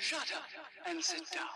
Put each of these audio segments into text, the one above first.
Shut up and sit down.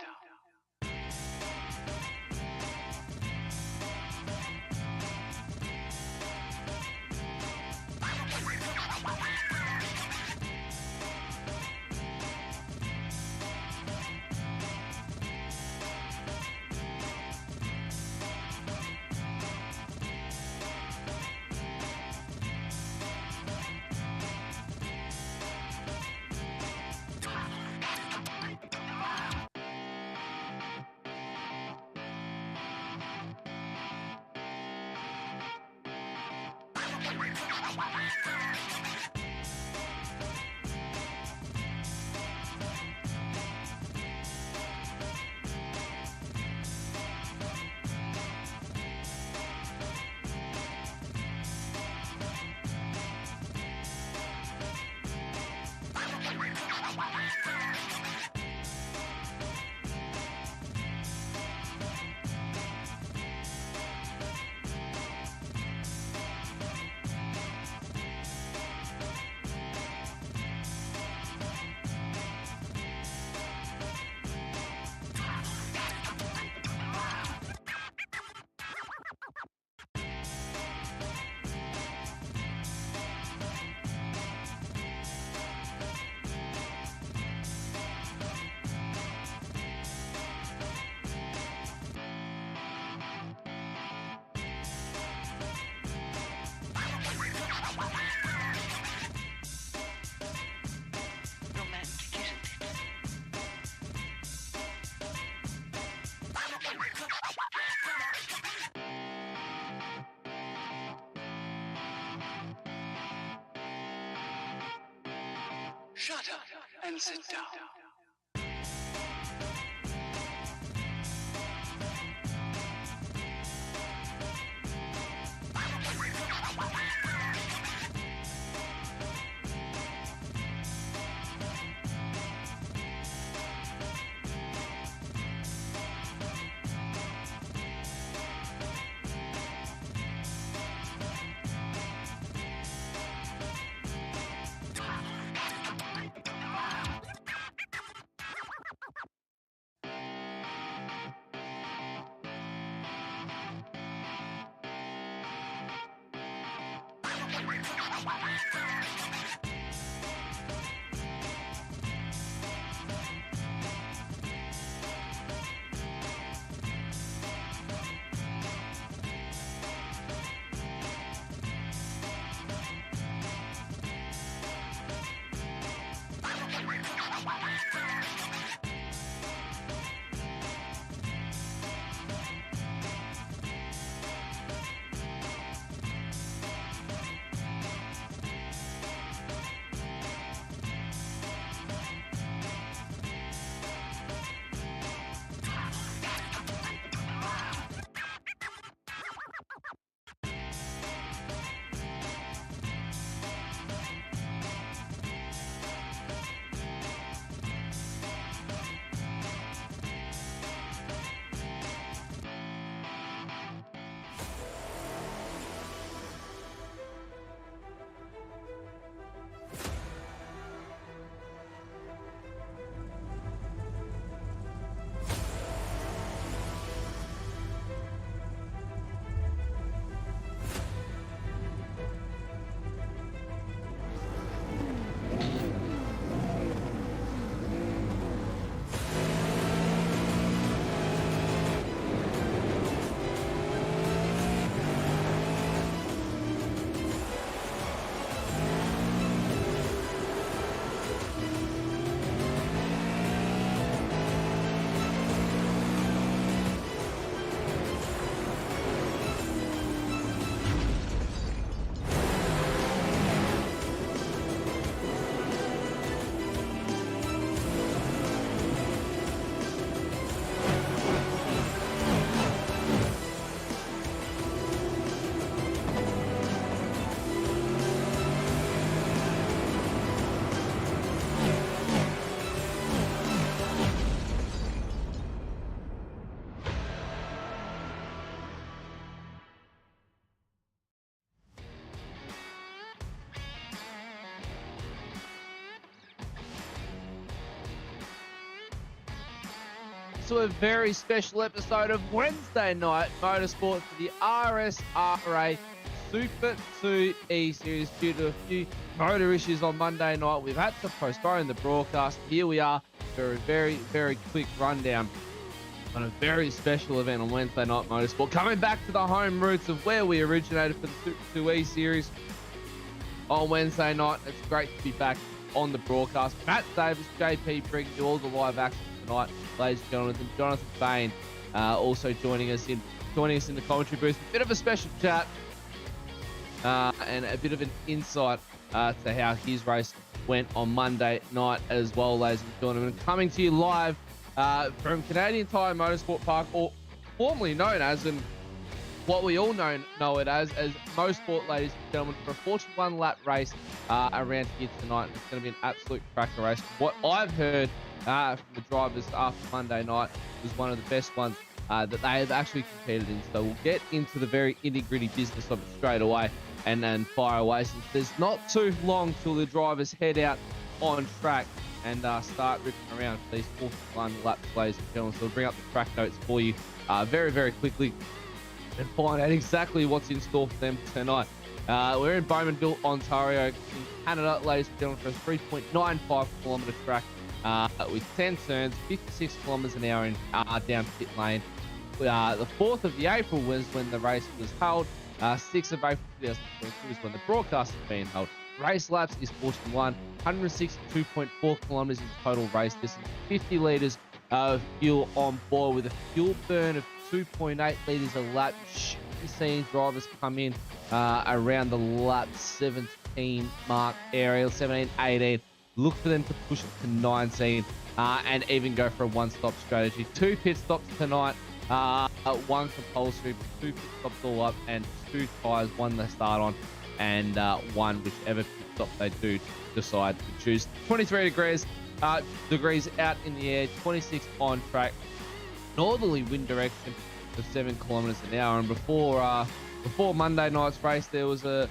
Shut up and sit down. to a very special episode of Wednesday Night Motorsport for the RSRA Super 2 E-Series. Due to a few motor issues on Monday night, we've had to postpone the broadcast. Here we are for a very, very quick rundown on a very special event on Wednesday Night Motorsport. Coming back to the home roots of where we originated for the Super 2 E-Series on Wednesday night. It's great to be back on the broadcast. Matt Davis, JP bringing you all the live action tonight, ladies and gentlemen. And Jonathan Bain also joining us in the commentary booth. A bit of a special chat and a bit of an insight to how his race went on Monday night as well, ladies and gentlemen. Coming to you live from Canadian Tire Motorsport Park, or formerly known as, and what we all know it as Mosport, ladies and gentlemen, for a 41 lap race around here tonight. It's going to be an absolute cracker race. What I've heard from the drivers after Monday night was one of the best ones that they have actually competed in. So we'll get into the very nitty-gritty business of it straight away and then fire away, since there's not too long till the drivers head out on track and start ripping around for these 41 laps, ladies and gentlemen. So we'll bring up the track notes for you very, very quickly and find out exactly what's in store for them tonight. We're in Bowmanville, Ontario, in Canada, ladies and gentlemen, for a 3.95 kilometre track with 10 turns, 56 kilometres an hour in down pit lane. The 4th of the April was when the race was held. 6th of April 2022 is when the broadcast is being held. Race laps is 41, 162.4 kilometres in total race distance, 50 litres of fuel on board with a fuel burn of 2.8 litres a lap. You should be seeing drivers come in around the lap 17 mark area, 17, 18. Look for them to push it to 19 and even go for a one-stop strategy. 2 pit stops tonight, 1 compulsory, 2 pit stops all up, and 2 tyres, 1 they start on, and 1 whichever pit stop they do decide to choose. 23 degrees out in the air, 26 on track. Northerly wind direction of 7 kilometers an hour. And before Monday night's race, there was a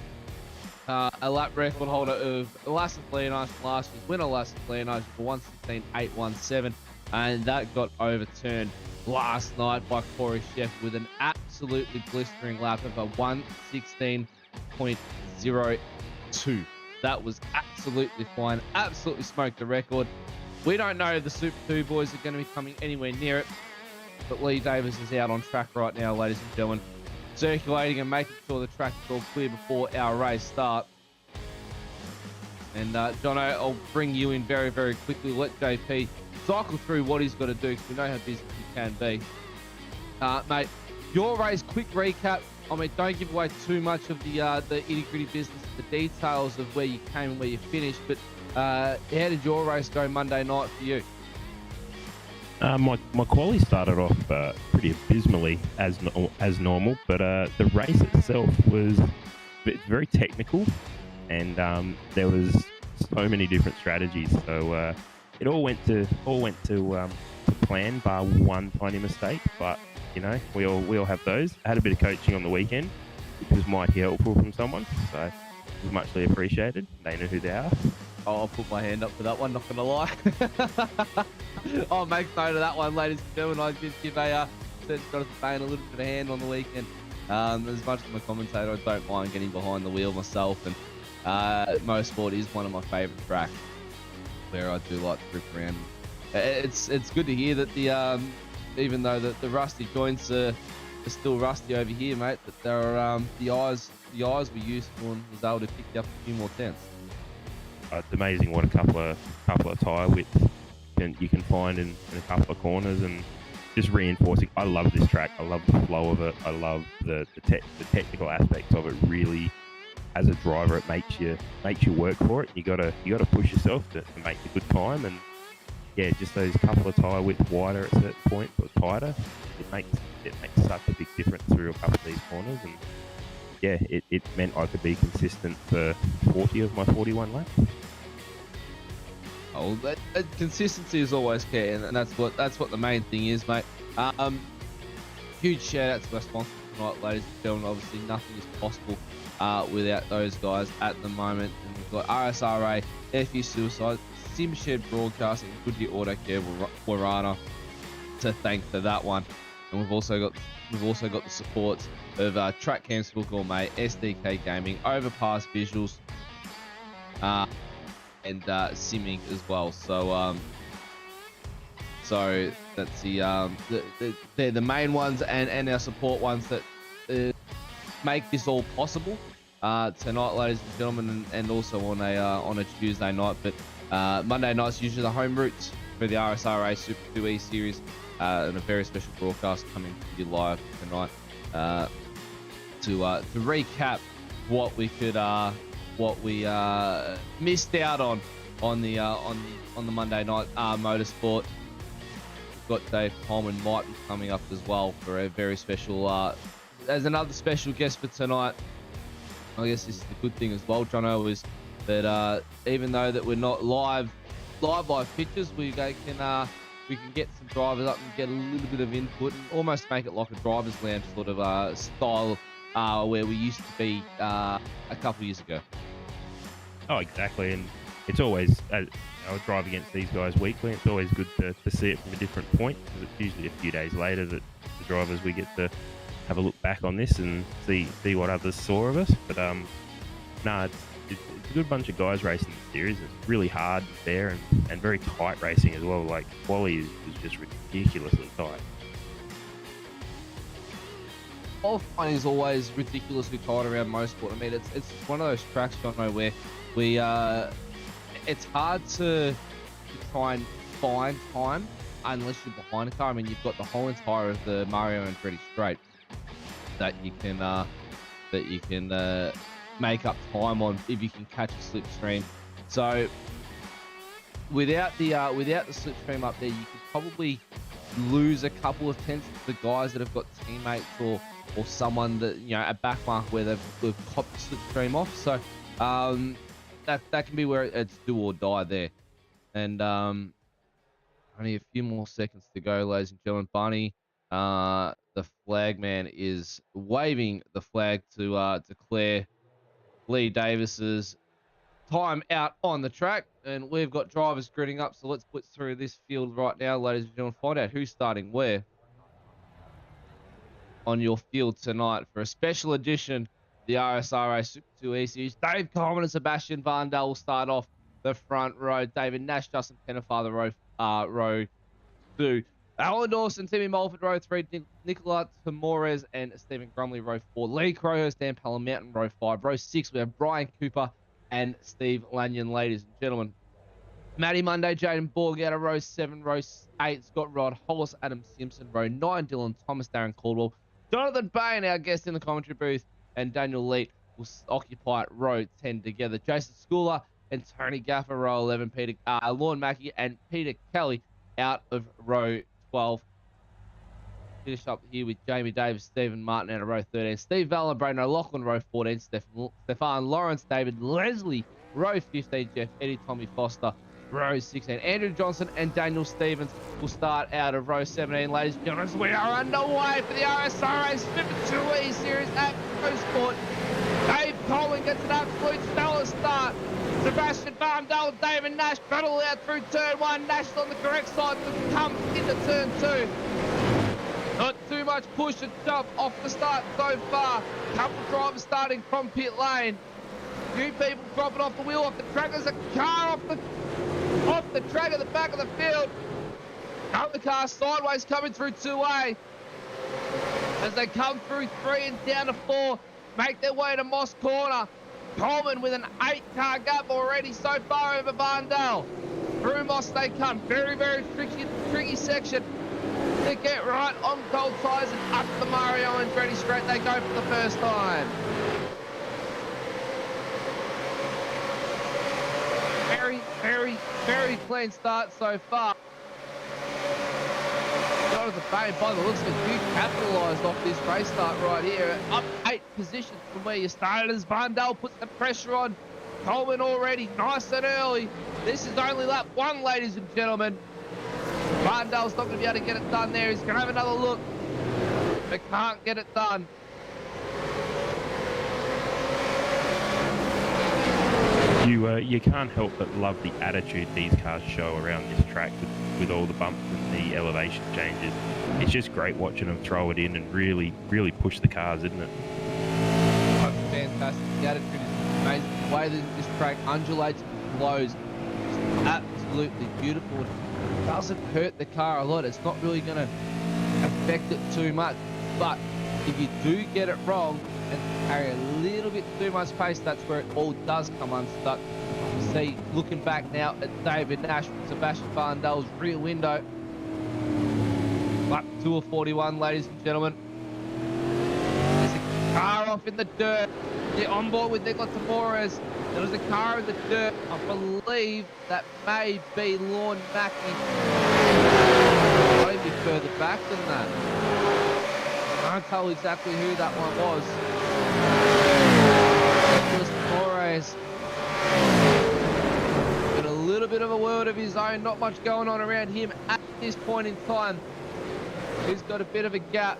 lap record holder of Lasse Leonidas from last year's winner, Lasse Leonidas, for 1:16.817, and that got overturned last night by Corey Sheff with an absolutely blistering lap of a 1:16.02. That was absolutely fine, absolutely smoked the record. We don't know if the Super 2 boys are going to be coming anywhere near it, but Lee Davis is out on track right now, ladies and gentlemen, circulating and making sure the track is all clear before our race start. And Jono, I'll bring you in very, very quickly. Let JP cycle through what he's got to do, because we know how busy he can be. Mate, your race, quick recap. I mean, don't give away too much of the itty-gritty business, the details of where you came and where you finished, but how did your race go Monday night for you? My quali started off pretty abysmally as normal, but the race itself was very technical, and there was so many different strategies. So it all went to plan, bar one tiny mistake. But you know, we all have those. I had a bit of coaching on the weekend, which was mighty helpful from someone, so it was muchly appreciated. They know who they are. I'll put my hand up for that one, not gonna lie. I'll make note of that one, ladies and gentlemen. I did give Jonathan Bain a little bit of a hand on the weekend. As much as I'm a commentator, I don't mind getting behind the wheel myself, and Mosport is one of my favourite tracks where I do like to rip around. It's good to hear that the even though the rusty joints are still rusty over here, mate, that there are the eyes were useful and was able to pick up a few more tenths. It's amazing what a couple of tyre widths you can find in a couple of corners, and just reinforcing. I love this track. I love the flow of it. I love the technical aspects of it. Really, as a driver, it makes you work for it. You gotta push yourself to make a good time, and yeah, just those couple of tyre widths wider at certain points or tighter, it makes such a big difference through a couple of these corners. And yeah, it meant I could be consistent for 40 of my 41 laps. Oh, that consistency is always key, and that's what the main thing is, mate. Huge shout out to our sponsors tonight, ladies and gentlemen. Obviously, nothing is possible without those guys at the moment. And we've got RSRA, FU Suicide, SimShed Broadcasting, Goodyear Auto Care, Warana, to thank for that one. And we've also got the support of Track Cancel Gourmet, SDK Gaming, Overpass Visuals, and Simming as well. So so that's they're the main ones and our support ones that make this all possible tonight, ladies and gentlemen, and also on a Tuesday night. But Monday night's usually the home routes for the RSRA Super 2E series, and a very special broadcast coming to you live tonight to recap what we missed out on the Monday night motorsport. We've got Dave Coleman might be coming up as well for a very special as another special guest for tonight. I guess this is the good thing as well, Jono, is that even though that we're not live pictures, we can get some drivers up and get a little bit of input and almost make it like a driver's lounge sort of style where we used to be a couple of years ago. Oh, exactly. And it's always, I drive against these guys weekly. It's always good to see it from a different point, because it's usually a few days later that the drivers, we get to have a look back on this and see what others saw of us. But it's a good bunch of guys racing the series. It's really hard, fair, and very tight racing as well. Like, quality is just ridiculously tight. Qualifying is always ridiculously tight around motorsport. I mean, it's one of those tracks, John, where it's hard to try and find time unless you're behind a car. I mean, you've got the whole entire of the Mario Andretti Straight that you can make up time on if you can catch a slipstream. So without the slipstream up there, you could probably lose a couple of tenths of the guys that have got teammates or someone that, a back mark where they've copped the slipstream off. So that can be where it's do or die there. And only a few more seconds to go, ladies and gentlemen. Barney, the flag man, is waving the flag to declare Lee Davis's time out on the track, and we've got drivers gritting up. So let's put through this field right now, ladies and gentlemen. Find out who's starting where on your field tonight for a special edition of the RSRA Super 2E series. Dave Coleman and Sebastian Varndell will start off the front row. David Nash, Justin Pennefather, row 2. Alan Dawson, Timmy Mulford, row 3. Nicola Tamores and Stephen Grumley, row 4. Lee Crowhurst, Dan Mountain, row 5. Row 6, we have Brian Cooper and Steve Lanyon, ladies and gentlemen. Matty Monday, Jaden Borg out of row 7. Row 8, Scott Rod, Hollis, Adam Simpson. Row 9, Dylan Thomas, Darren Caldwell. Jonathan Bain, our guest in the commentary booth, and Daniel Leet will occupy row 10 together. Jason Schooler and Tony Gaffer, row 11. Lorne Mackey and Peter Kelly out of row 12. Finish up here with Jamie Davis, Stephen Martin out of row 13. Steve Vallon, Braden O'Loughlin, row 14. Stefan Lawrence, David Leslie, row 15. Jeff Eddie, Tommy Foster, row 16. Andrew Johnson and Daniel Stevens will start out of row 17. Ladies and gentlemen, we are underway for the RSRA Super 2E series at Motorsport. Dave Coleman gets an absolute stellar start. Sebastian Varndell and David Nash battle out through turn 1. Nash is on the correct side to come into turn 2. Not too much push and jump off the start so far. Couple drivers starting from pit lane. Few people dropping off the wheel, off the track. There's a car off the track at the back of the field. Another car sideways coming through 2A. As they come through 3 and down to 4, make their way to Moss Corner. Coleman with an 8-car gap already so far over Varndell. Through Moss they come. Very, very tricky section to get right on cold tyres, and up the Mario Andretti Straight they go for the first time. Very, very, very clean start so far. Jonathan Bain, by the looks of it, you capitalised off this race start right here. Up 8 positions from where you started as Varndell puts the pressure on Coleman already nice and early. This is only lap 1, ladies and gentlemen. Varndell's not going to be able to get it done there. He's going to have another look, but can't get it done. You can't help but love the attitude these cars show around this track with all the bumps and the elevation changes. It's just great watching them throw it in and really push the cars, isn't it? Oh, fantastic. The attitude is amazing. The way that this track undulates and flows is absolutely beautiful. It doesn't hurt the car a lot. It's not really going to affect it too much. But if you do get it wrong and carry a little bit too much pace, that's where it all does come unstuck. You see, looking back now at David Nash from Sebastian Vandel's rear window. Lap 2 of 41, ladies and gentlemen. There's a car off in the dirt. They're on board with Nicolas Tamores. There was a car in the dirt. I believe that may be Lorne Mackey. Maybe further back than that. I can't tell exactly who that one was. Nicolas Tamores. Got a little bit of a world of his own. Not much going on around him at this point in time. He's got a bit of a gap.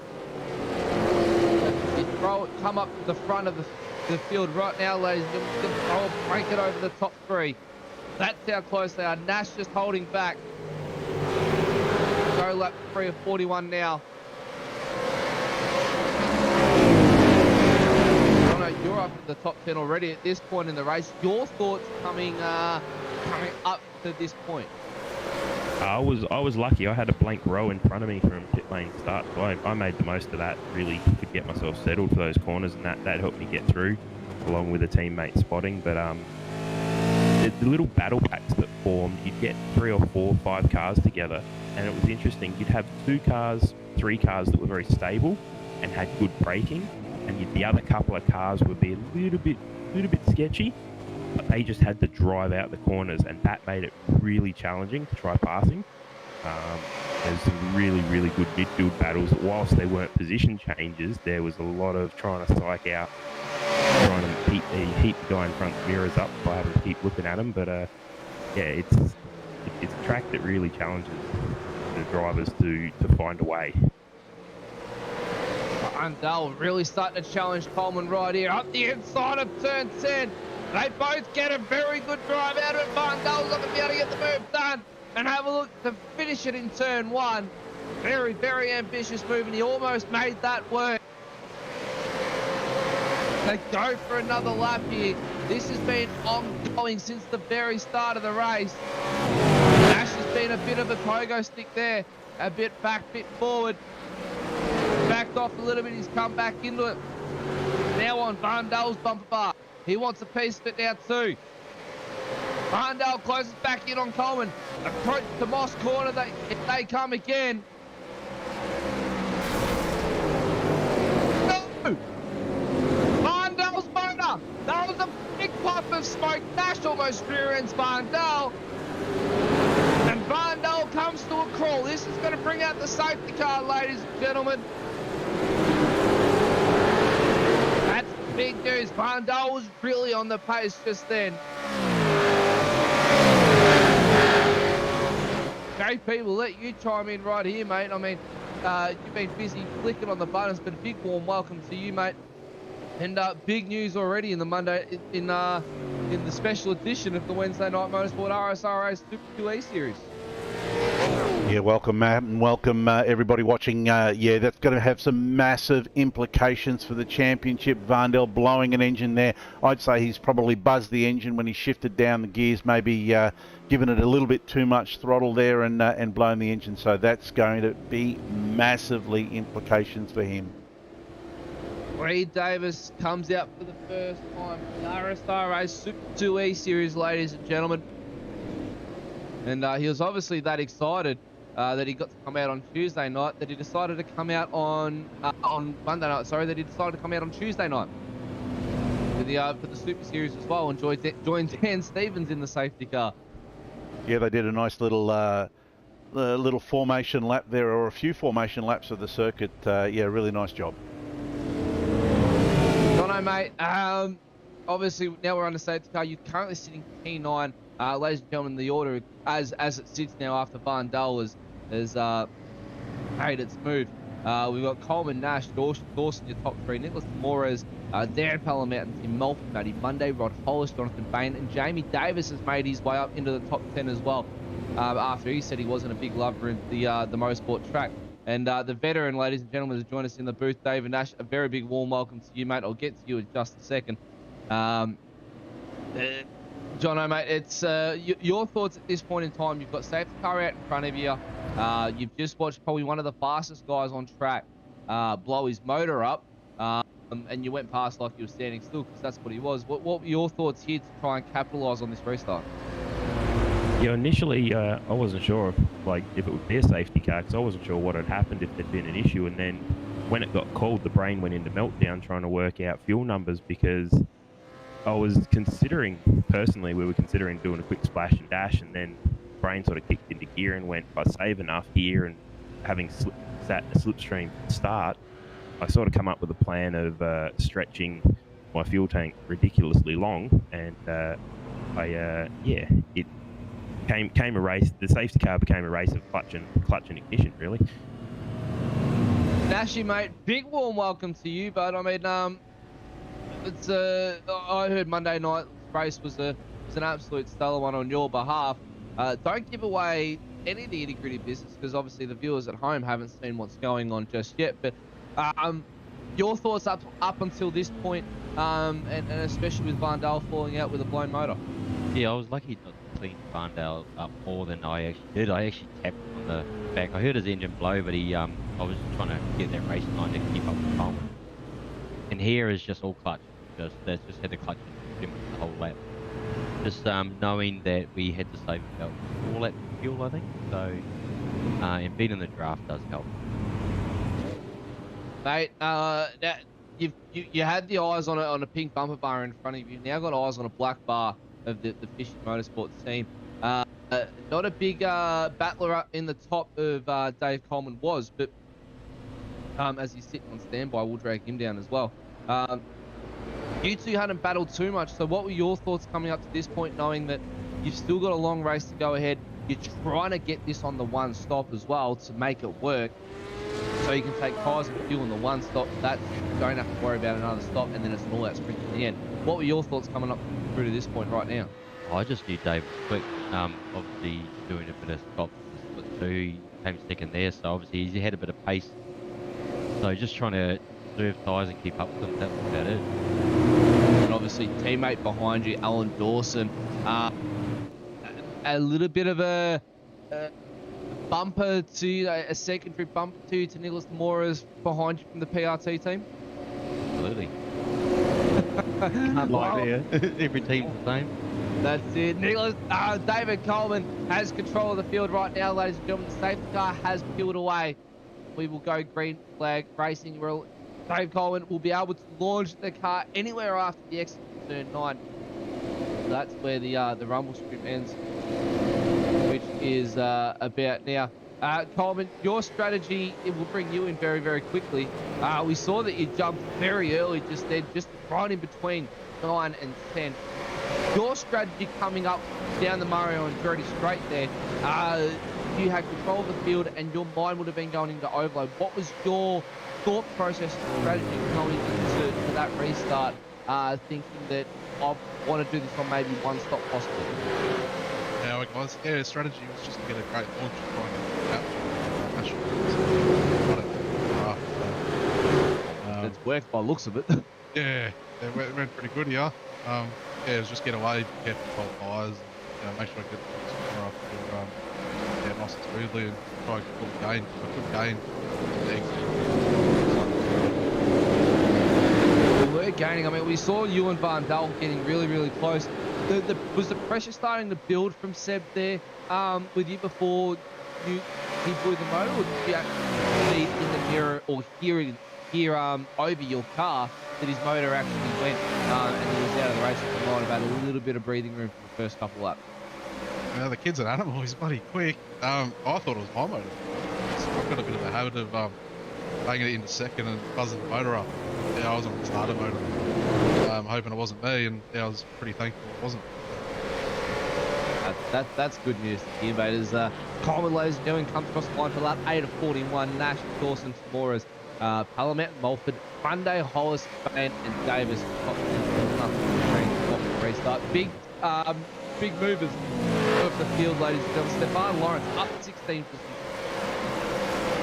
Come up to the front of the field right now, ladies and gentlemen. I'll break it over the top three. That's how close they are. Nash just holding back. Go lap 3 of 41 now. Jono, you're up at the top 10 already at this point in the race. Your thoughts coming up to this point? I was lucky. I had a blank row in front of me from pit lane start, so I made the most of that. Really could get myself settled for those corners, and that helped me get through, along with a teammate spotting. But the little battle packs that formed, you'd get 3 or 4, 5 cars together, and it was interesting. You'd have 2 cars, 3 cars that were very stable and had good braking, and the other couple of cars would be a little bit sketchy. But they just had to drive out the corners, and that made it really challenging to try passing. There's some really good midfield battles. Whilst they weren't position changes, there was a lot of trying to psych out, trying to heat the guy in front's mirrors up by having to keep looking at him. But yeah, it's a track that really challenges the drivers to find a way. Vandal really starting to challenge Coleman right here up the inside of turn 10. They both get a very good drive out of it. Vandal's not going to be able to get the move done. And have a look to finish it in turn 1. Very ambitious move, and he almost made that work. They go for another lap here. This has been ongoing since the very start of the race. Nash has been a bit of a pogo stick there. A bit back, bit forward. Backed off a little bit, he's come back into it. Now on Vandal's bumper bar. He wants a piece of it now too. Vandal closes back in on Coleman. Approach to Moss corner, they come again. No! Vandal's motor! That was a big puff of smoke. Nash almost rear ends Vandal. And Vandal comes to a crawl. This is going to bring out the safety car, ladies and gentlemen. That's big news. Vandal was really on the pace just then. JP, we'll let you chime in right here, mate. I mean, you've been busy clicking on the buttons, but a big warm welcome to you, mate. And big news already in the Monday in the special edition of the Wednesday Night Motorsport RSRA Super 2 series. Yeah, welcome, Matt, and welcome everybody watching. Yeah, that's going to have some massive implications for the championship. Vandal blowing an engine there. I'd say he's probably buzzed the engine when he shifted down the gears, maybe given it a little bit too much throttle there and blown the engine. So that's going to be massively implications for him. Reed Davis comes out for the first time in the RSRA Super 2 series, ladies and gentlemen. And he was obviously that excited that he got to come out on Tuesday night, that he decided to come out on Monday night. Sorry, that he decided to come out on Tuesday night for the Super Series as well, and joined Dan Stevens in the safety car. Yeah, they did a nice little formation lap there, or a few formation laps of the circuit. Yeah, really nice job. Jono, mate. Obviously, now we're on the safety car. You're currently sitting P9. Ladies and gentlemen, the order as it sits now after Vandal has made its move. We've got Coleman, Nash, Dawson, your top 3. Nicolas Tamores Darren Palomount, Tim Melfi, Matty Monday, Rod Hollis, Jonathan Bain, and Jamie Davis has made his way up into the top 10 as well. After he said he wasn't a big lover of the motorsport track. And the veteran, ladies and gentlemen, has joined us in the booth, David Nash. A very big warm welcome to you, mate. I'll get to you in just a second. Jono, mate, it's your thoughts at this point in time. You've got safety car out in front of you. You've just watched probably one of the fastest guys on track blow his motor up, and you went past like you were standing still because that's what he was. What were your thoughts here to try and capitalise on this restart? Yeah, initially I wasn't sure if it would be a safety car because I wasn't sure what had happened, if there'd been an issue. And then when it got called, the brain went into meltdown trying to work out fuel numbers because I was considering, personally, we were considering doing a quick splash and dash, and then brain sort of kicked into gear and went, if I save enough here and having sat in a slipstream start, I sort of come up with a plan of stretching my fuel tank ridiculously long, and it came a race. The safety car became a race of clutch and ignition, really. Nashy, mate, big warm welcome to you, but I mean, it's I heard Monday night's race was an absolute stellar one on your behalf. Don't give away any of the nitty-gritty business because obviously the viewers at home haven't seen what's going on just yet. But your thoughts up until this point, and especially with Varndale falling out with a blown motor. Yeah, I was lucky not to clean Varndale up more than I actually did. I actually tapped on the back. I heard his engine blow, but I was trying to get that race line to keep up with Coleman. And here is just all clutch. That's just had the clutch pretty much the whole lap. Just knowing that we had to save about 4 laps of fuel, I think. So, and beating the draft does help. Mate, you had the eyes on a pink bumper bar in front of you. Now got eyes on a black bar of the Fishy Motorsports team. Not a big battler up in the top of Dave Coleman was, but as he's sitting on standby, we'll drag him down as well. You two hadn't battled too much, so what were your thoughts coming up to this point, knowing that you've still got a long race to go ahead? You're trying to get this on the one stop as well to make it work, so you can take tyres and fuel in the one stop. That you don't have to worry about another stop, and then it's an all-out sprint in the end. What were your thoughts coming up through to this point right now? I just knew Dave was quick. Obviously doing a bit of stop split 2, he came second there, so obviously he had a bit of pace. So just trying to serve tyres and keep up with them, that was about it. And obviously teammate behind you, Alan Dawson, a little bit of a bumper to a secondary bumper to Nicholas Mora's behind you from the PRT team. Absolutely. Can't lie there. Every team's the same. That's it. Nicholas, David Coleman has control of the field right now, ladies and gentlemen. The safety car has peeled away. We will go green flag racing. Dave Coleman will be able to launch the car anywhere after the exit of turn 9. So that's where the rumble strip ends, which is about now. Coleman, your strategy, it will bring you in very, very quickly. We saw that you jumped very early just then, just right in between 9 and 10. Your strategy coming up down the Mario and Andretti straight there, you had control of the field and your mind would have been going into overload. What was your thought process and strategy going into that restart, thinking that I want to do this on maybe one stop possibly? Yeah, it was. Yeah, the strategy was just to get a great launch and try and capture. It's worked by looks of it. Yeah, it went pretty good here. Yeah, it was just get away, get control tyres, and make sure I get the car up to nice and smoothly and try to gain. I couldn't gain the exit. We were gaining. I mean, we saw you and Varndale getting really, really close. Was the pressure starting to build from Seb there with you before he blew the motor, or did you actually see in the mirror or hear over your car that his motor actually went and he was out of the race at the line, about a little bit of breathing room for the first couple laps? The kid's an animal. He's bloody quick. I thought it was my motor. I've got a bit of a habit of banging it into second and buzzing the motor up. Yeah, I was on the starter motor. Hoping it wasn't me, and yeah, I was pretty thankful it wasn't. That's good news to hear, mate. As Coleman, ladies and gentlemen, comes across the line for lap 8 of 41. Nash, Dawson, Flores Parliament, Mulford, Monday, Hollis, Spain, and Davis. Restart. Big movers of the field, ladies and gentlemen. Stefan Lawrence up 16 positions.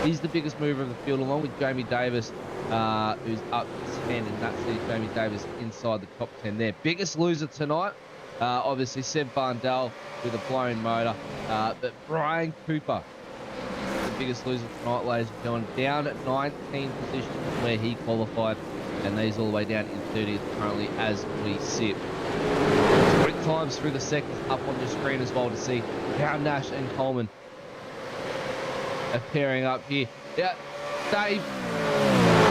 He's the biggest mover of the field, along with Jamie Davis, who's up 10, and that's Jamie Davis inside the top 10 there. Biggest loser tonight, obviously Seb Barndell with a blown motor, but Brian Cooper, the biggest loser tonight, ladies and gentlemen, down at 19 positions where he qualified, and he's all the way down in 30th currently as we sit. Quick times through the seconds up on your screen as well to see how Nash and Coleman are pairing up here. Yeah, Dave,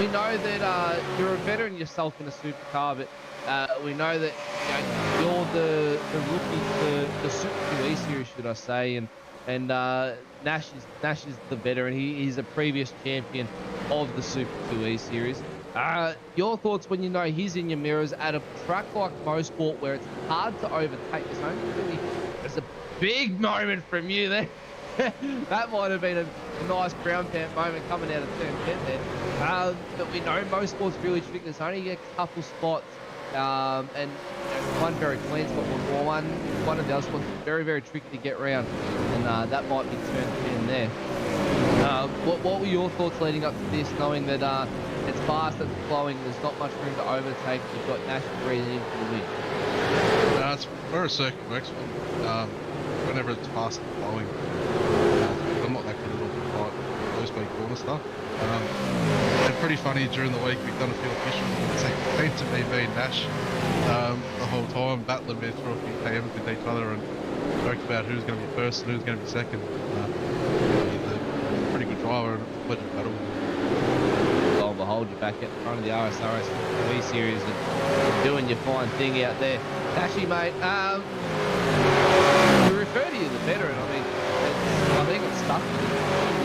we know that you're a veteran yourself in a supercar, but we know that you're the rookie for the Super 2E series, should I say, and Nash is the veteran. He's a previous champion of the Super 2E series. Your thoughts when you know he's in your mirrors at a track like Mosport where it's hard to overtake? There's a big moment from you there. That might have been a nice ground pound moment coming out of turn 10 there. But we know Mosport's really tricky. There's only a couple spots, and one very clean spot, one of the other spots very, very tricky to get around, and that might be turn 10 there. What were your thoughts leading up to this, knowing that it's fast, it's flowing, there's not much room to overtake, you've got Nash breathing in for the win? It's where a circuit works for. Whenever it's fast and flowing, I'm not that good at all for those big corner stuff. And pretty funny, during the week we've done a few officials, it seemed to me being Nash the whole time, battling me through a few KMs with each other and joked about who's going to be first and who's going to be second. He's a pretty good driver and a pleasure to battle with him. Lo and behold, you're back at the front of the RSRS 3 series and doing your fine thing out there. Nashy, mate, we refer to you the veteran. I mean, I think it's stuck with you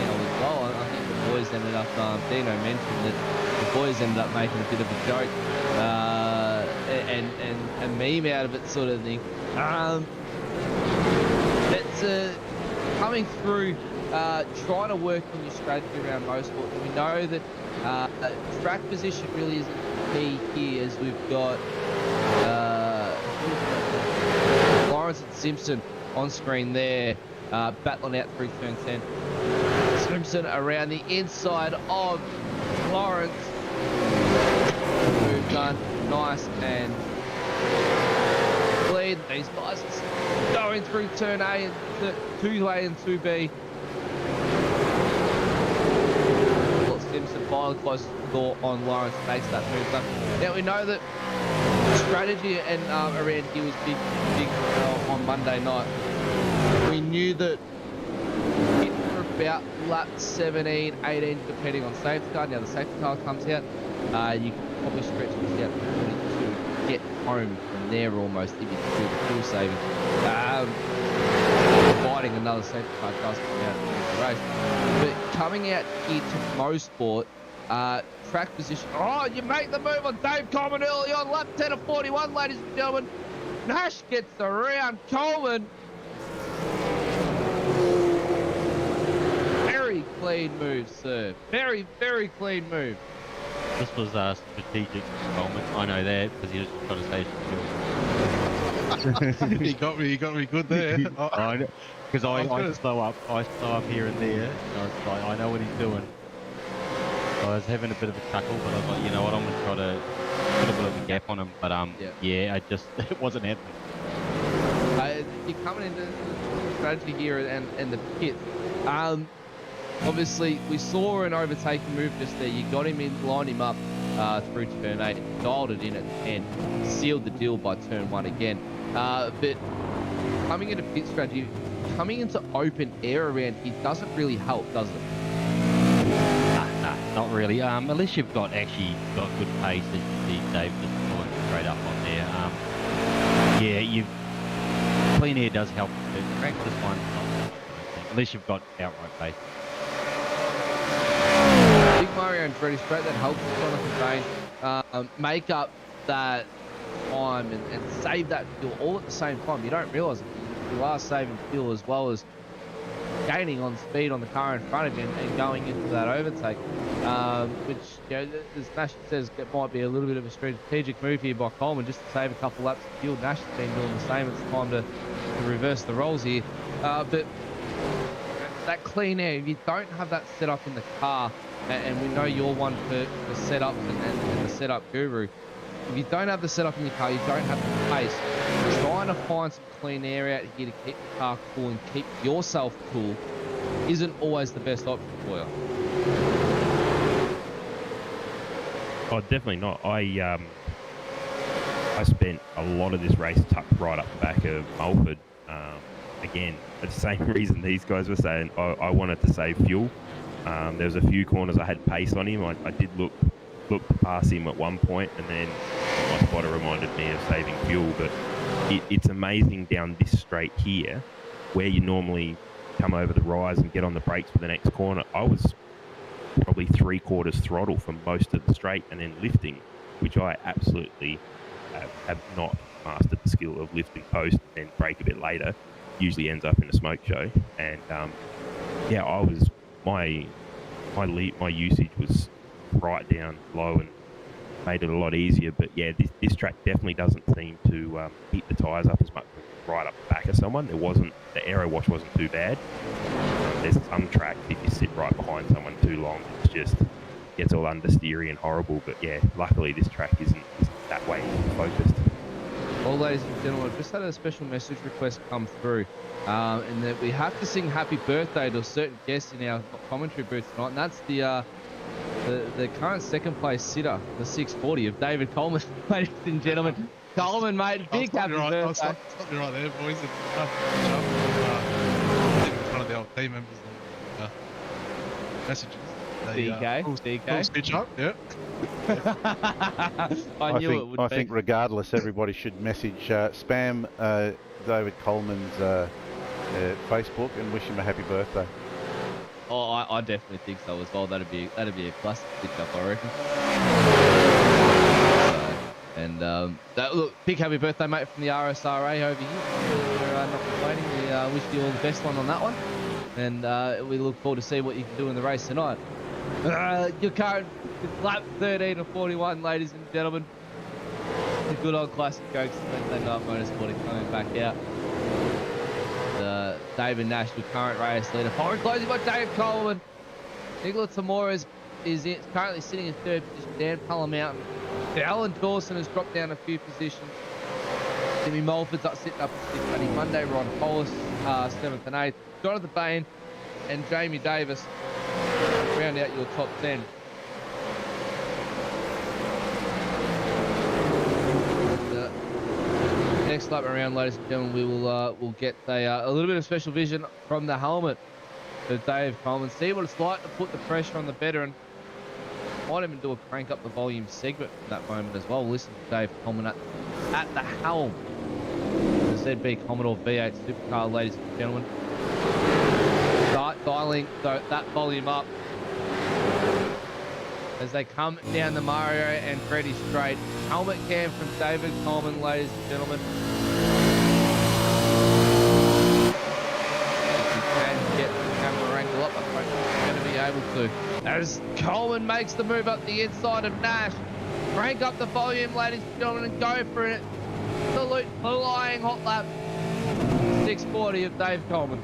now as well. I think the boys ended up, Dino mentioned that the boys ended up making a bit of a joke and a meme out of it, sort of thing. It's coming through, trying to work on your strategy around Mosport. We know that track position really isn't key here, as we've got Lawrence and Simpson on screen there, battling out through turn 10. Simpson around the inside of Lawrence. Move done, nice and clean. These guys going through turn A and 2A and 2B. Simpson finally closes the door on Lawrence, makes that move done. Now we know that strategy and around here was big on Monday night. We knew that for about lap 17, 18, depending on safety car. Now the safety car comes out, you can probably stretch this out to get home from there almost if you do the fuel saving. Providing another safety car does come out in the race. But coming out here to Mosport, track position. Oh, you make the move on Dave Coleman early on, lap 10 of 41, ladies and gentlemen. Nash gets around Coleman. Very clean move, sir. Very, very clean move. This was a strategic moment. I know that because he was trying to save fuel. He got me good there. I know, because I slow up here and there. And I know what he's doing. I was having a bit of a chuckle, but I was like, you know what, I'm gonna try to put a bit of a gap on him. But yeah, it wasn't happening. You're coming into the strategy here and the pit. Obviously, we saw an overtaking move just there. You got him in, lined him up through turn 8, dialed it in at the end, sealed the deal by turn 1 again. But coming into pit strategy, coming into open air around here doesn't really help, does it? Nah, not really. Unless you've got good pace, as you see Dave just pulling straight up on there. Clean air does help. Track this one, unless you've got outright pace. Big Mario Andretti straight, that helps Jonathan Bain make up that time and save that fuel all at the same time. You don't realise it. You are saving fuel as well as gaining on speed on the car in front of you and going into that overtake, which, you know, as Nash says, it might be a little bit of a strategic move here by Coleman just to save a couple laps of fuel. Nash has been doing the same. It's time to reverse the roles here. But that clean air, if you don't have that set up in the car, and we know you're one for setups and the setup guru, if you don't have the setup in your car, you don't have the pace. Trying to find some clean air out here to keep the car cool and keep yourself cool isn't always the best option for you. Oh, definitely not. I spent a lot of this race tucked right up the back of Mulford. Again, for the same reason these guys were saying, I wanted to save fuel. There was a few corners I had pace on him. I did look to pass him at one point, and then my spotter reminded me of saving fuel. But it's amazing down this straight here, where you normally come over the rise and get on the brakes for the next corner. I was probably 3/4 throttle for most of the straight, and then lifting, which I absolutely have not mastered the skill of lifting post and then brake a bit later. Usually ends up in a smoke show. And yeah, I was my usage was right down low and made it a lot easier. But yeah, this track definitely doesn't seem to heat the tyres up as much right up the back of someone. The aero wash wasn't too bad. There's some tracks, if you sit right behind someone too long, it just gets all understeery and horrible. But yeah, luckily this track isn't that way focused. Well, ladies and gentlemen, I've just had a special message request come through, and that we have to sing happy birthday to a certain guest in our commentary booth tonight, and that's the current second place sitter, the 640 of David Coleman, ladies and gentlemen. Coleman, mate, big happy birthday. I'll stop you right there, boys. It's one of the old team members messages. DK. Full speech up, yeah. I think regardless, everybody should message spam David Coleman's Facebook and wish him a happy birthday. Oh, I definitely think so as well. That'd be a classic pick up, I reckon. Look, big happy birthday, mate, from the RSRA over here. We're not complaining. We wish you all the best one on that one, and we look forward to see what you can do in the race tonight. Your current lap 13 of 41, ladies and gentlemen. The good old classic jokes Wednesday Night Motorsport coming back out. David Nash, your current race leader. Following closing by Dave Coleman. Nicola Tamora is currently sitting in third position. Dan Palomount. Alan Dawson has dropped down a few positions. Jimmy Mulford's sitting up at 6. Monday, Ron Hollis, 7th and 8th. Jonathan Bain and Jamie Davis round out your top 10. Next lap around, ladies and gentlemen, we will we'll get a little bit of special vision from the helmet of Dave Coleman. See what it's like to put the pressure on the veteran. Might even do a crank up the volume segment at that moment as well. Listen to Dave Coleman at the helm. The ZB Commodore V8 Supercar, ladies and gentlemen. Start dialing that volume up as they come down the Mario and Freddy straight. Helmet cam from David Coleman, ladies and gentlemen. If you can get the camera angle up, I hope you're going to be able to. As Coleman makes the move up the inside of Nash. Crank up the volume, ladies and gentlemen, and go for it. Absolute flying hot lap. 640 of Dave Coleman.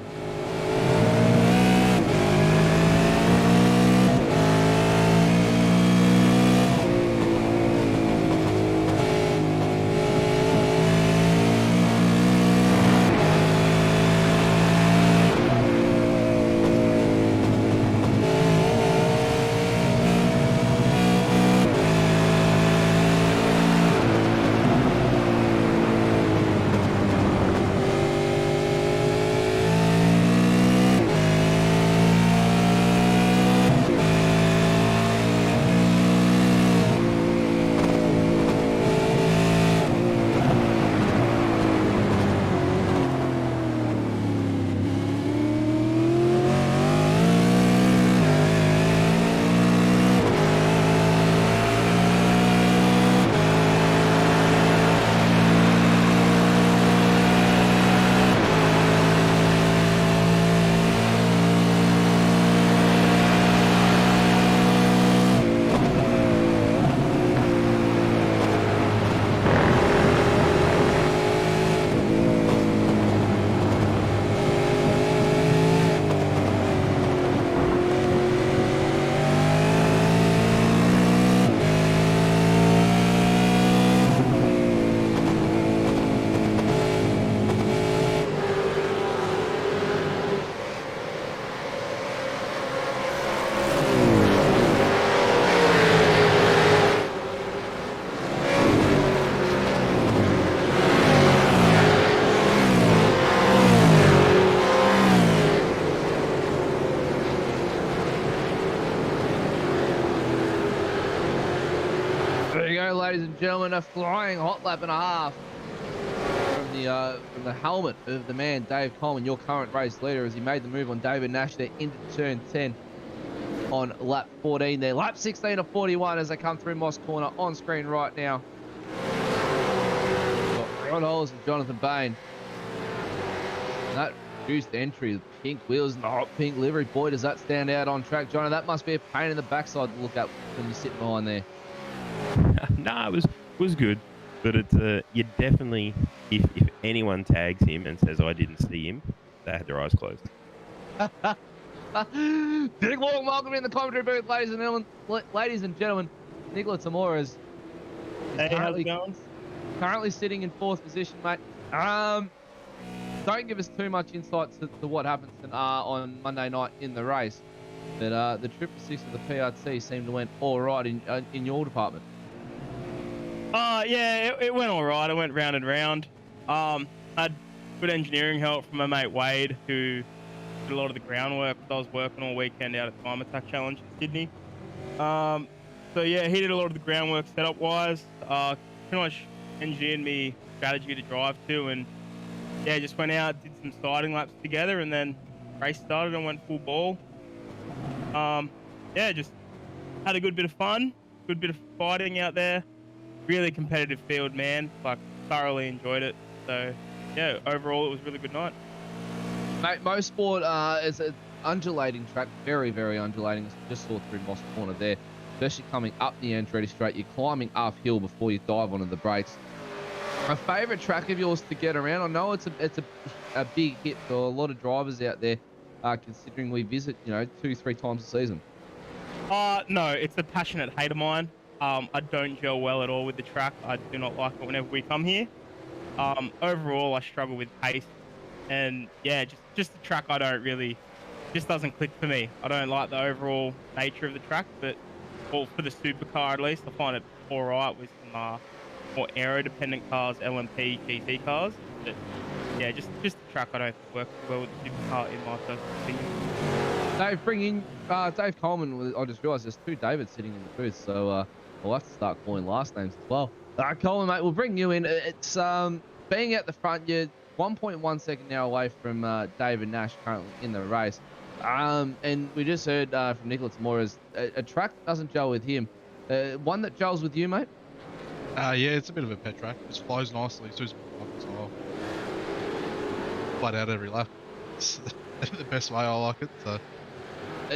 and gentlemen, a flying hot lap and a half from the helmet of the man, Dave Coleman, your current race leader, as he made the move on David Nash there into turn 10 on lap 14 there. Lap 16 of 41 as they come through Moss Corner on screen right now. Got Rod Hollis and Jonathan Bain. And that reduced entry, the pink wheels and the hot pink livery. Boy, does that stand out on track. Jono, that must be a pain in the backside to look at when you're sitting behind there. No, it was good, but it's you definitely, if anyone tags him and says I didn't see him, they had their eyes closed. Big warm welcome in the commentary booth, ladies and gentlemen. Nicola Tamora is currently sitting in 4th position, mate. Don't give us too much insight to what happens on Monday night in the race, but the 666 of the PRT seemed to went all right in your department. Yeah, it went all right. It went round and round. I had good engineering help from my mate Wade, who did a lot of the groundwork. I was working all weekend out at Time Attack Challenge in Sydney. So yeah, he did a lot of the groundwork setup wise. Pretty much engineered me strategy to drive to, and yeah, just went out, did some siding laps together, and then race started and went full ball. Yeah, just had a good bit of fun, good bit of fighting out there. Really competitive field, man. Like, thoroughly enjoyed it. So yeah, overall it was a really good night. Mate, Mosport is an undulating track, very, very undulating. Just saw through Moss Corner there, especially coming up the Andretti Straight. You're climbing uphill before you dive onto the brakes. A favourite track of yours to get around? I know it's a big hit for a lot of drivers out there, considering we visit 2-3 times a season. No, it's a passionate hate of mine. I don't gel well at all with the track. I do not like it whenever we come here. Overall, I struggle with pace, and yeah, just the track just doesn't click for me. I don't like the overall nature of the track, but for the supercar at least, I find it all right with some more aero-dependent cars, LMP, GT cars. But yeah, just the track I don't think works well with the supercar in my personal opinion. Dave, bring in Dave Coleman. I just realised there's 2 Davids sitting in the booth, so we'll have to start calling last names as well. Coleman, mate, we'll bring you in. It's being at the front, you're 1.1 second now away from David Nash currently in the race. And we just heard from Nicola Tamora's a track that doesn't gel with him. One that gels with you, mate? Yeah, it's a bit of a pet track. Just flows nicely, suits me as well. Flat out every lap. It's the best way I like it. So.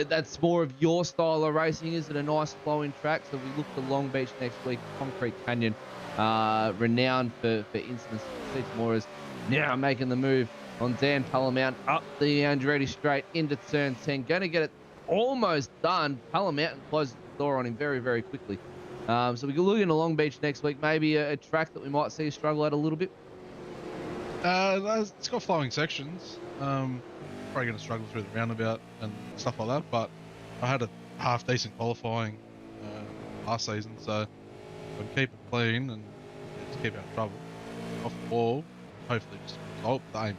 That's more of your style of racing. Is it a nice flowing track? So we look to Long Beach next week, Concrete Canyon, renowned for incidents. Steve Mora's now making the move on Dan Palomount up the Andretti Straight into turn 10. Going to get it almost done. Palomount closes the door on him very, very quickly. So we can look into Long Beach next week. Maybe a track that we might see struggle at a little bit. It's got flowing sections. Probably going to struggle through the roundabout and stuff like that, but I had a half decent qualifying last season, so if I keep it clean and just keep out of trouble off the wall, hopefully just result the aims.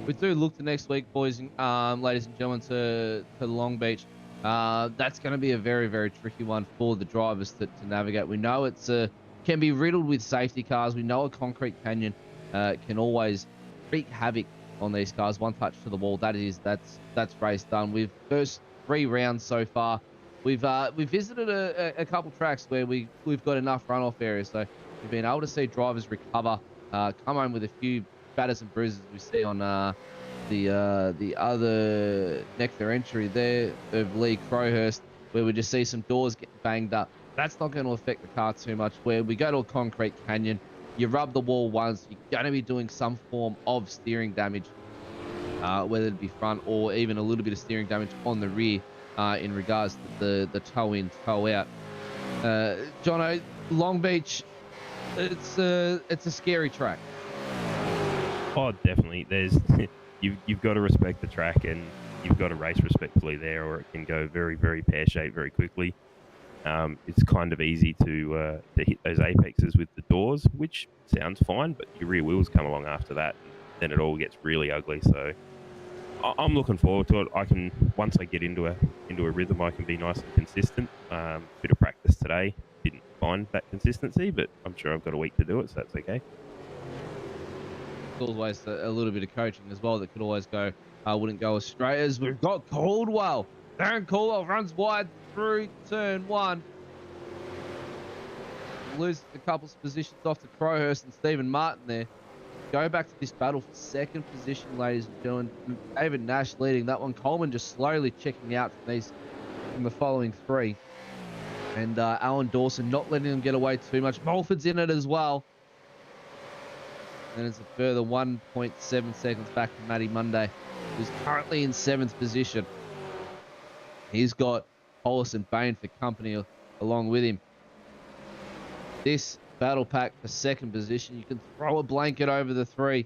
We do look to next week, boys, ladies and gentlemen, to Long Beach. That's going to be a very, very tricky one for the drivers to navigate. We know it's can be riddled with safety cars. We know a Concrete Canyon can always wreak havoc on these cars. One touch to the wall, that's race done. We've first 3 rounds so far. We've visited a couple tracks where we've got enough runoff areas, so we've been able to see drivers recover, come home with a few batters and bruises we see on the other nectar entry there of Lee Crowhurst, where we just see some doors getting banged up. That's not going to affect the car too much. Where we go to a Concrete Canyon, you rub the wall once, you're going to be doing some form of steering damage, whether it be front or even a little bit of steering damage on the rear in regards to the toe in, toe out. Jono, Long Beach, it's a scary track. Oh, definitely. You've got to respect the track, and you've got to race respectfully there, or it can go very, very pear-shaped very quickly. It's kind of easy to hit those apexes with the doors, which sounds fine, but your rear wheels come along after that, and then it all gets really ugly. So I'm looking forward to it. Once I get into a rhythm, I can be nice and consistent. Bit of practice today, didn't find that consistency, but I'm sure I've got a week to do it, so that's okay. There's always a little bit of coaching as well that could always go, wouldn't go as straight as we've got Caldwell. Darren Caldwell runs wide through turn one. Loses a couple of positions off to Crowhurst and Stephen Martin there. Go back to this battle for second position, ladies and gentlemen. David Nash leading that one. Coleman just slowly checking out from the following three. And Alan Dawson not letting them get away too much. Mulford's in it as well. And it's a further 1.7 seconds back to Matty Monday, who's currently in 7th position. He's got Hollis and Bain for company along with him. This battle pack for second position, you can throw a blanket over the three.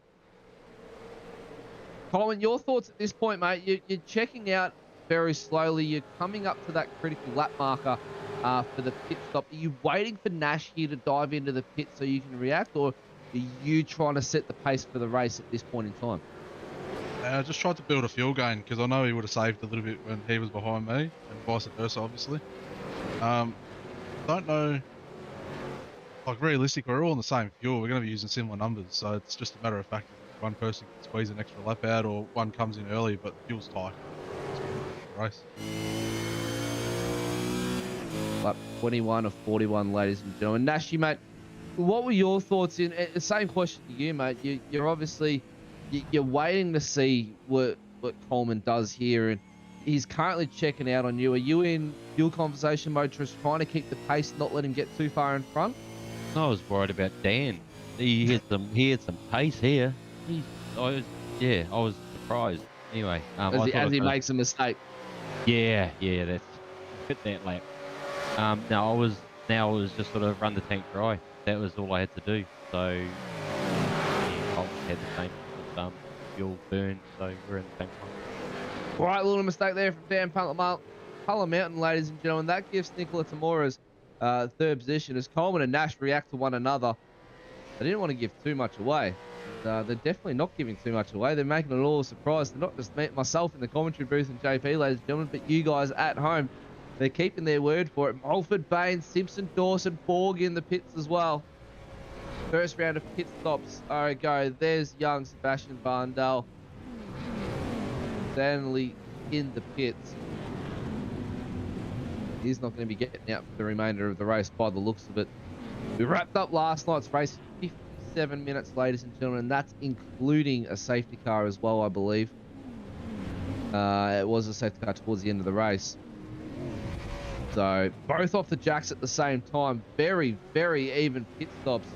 Colin, your thoughts at this point, mate? You're checking out very slowly. You're coming up to that critical lap marker for the pit stop. Are you waiting for Nash here to dive into the pit so you can react, or are you trying to set the pace for the race at this point in time? I just tried to build a fuel gain because I know he would have saved a little bit when he was behind me, and vice versa, obviously. Don't know. Like, realistically, we're all on the same fuel. We're going to be using similar numbers, so it's just a matter of fact if one person can squeeze an extra lap out or one comes in early, but fuel's tight. Race. Lap 21 of 41, ladies and gentlemen. Nashy, mate, what were your thoughts in the same question to you, mate? You're obviously you're waiting to see what Coleman does here, and he's currently checking out on you. Are you in fuel conversation mode, just trying to keep the pace, not let him get too far in front? I was worried about Dan. He had some pace here. I was surprised. Anyway, as he makes a mistake. Yeah, that's hit that lap. I was just sort of run the tank dry. That was all I had to do. So yeah, I had the same fuel burn, so we're in the same one. Right, little mistake there from Dan Puller Mountain, ladies and gentlemen. That gives Nicola Tamora's third position as Coleman and Nash react to one another. They didn't want to give too much away. They're definitely not giving too much away. They're making it all a surprise. They're not just myself in the commentary booth and JP, ladies and gentlemen, but you guys at home. They're keeping their word for it. Mulford, Bain, Simpson, Dawson, Borg in the pits as well. First round of pit stops are a go. There's young Sebastian Barndale. Stanley in the pits. He's not going to be getting out for the remainder of the race by the looks of it. We wrapped up last night's race in 57 minutes, ladies and gentlemen. That's including a safety car as well, I believe. It was a safety car towards the end of the race. So both off the jacks at the same time. Very, very even pit stops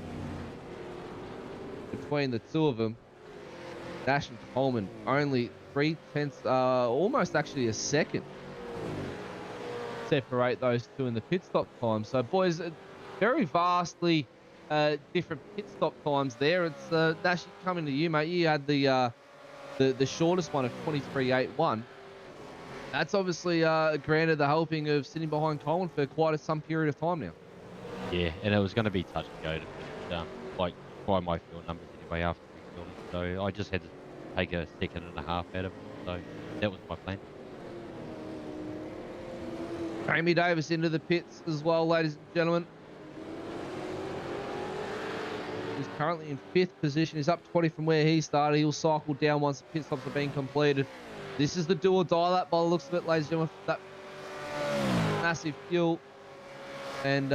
between the two of them. Nash and Coleman only 0.3, almost actually a second, separate those two in the pit stop time. So boys, very vastly different pit stop times there. It's Nash, coming to you, mate. You had the shortest one of 23.81. That's obviously granted the helping of sitting behind Coleman for quite some period of time now. Yeah, and it was going to be touch and go to finish, like by my fuel numbers anyway after refueling. So I just had to take a second and a half out of it. So that was my plan. Jamie Davis into the pits as well, ladies and gentlemen. He's currently in 5th position. He's up 20 from where he started. He'll cycle down once the pit stops have been completed. This is the do or die lap by the looks of it, ladies and gentlemen. That massive fuel. And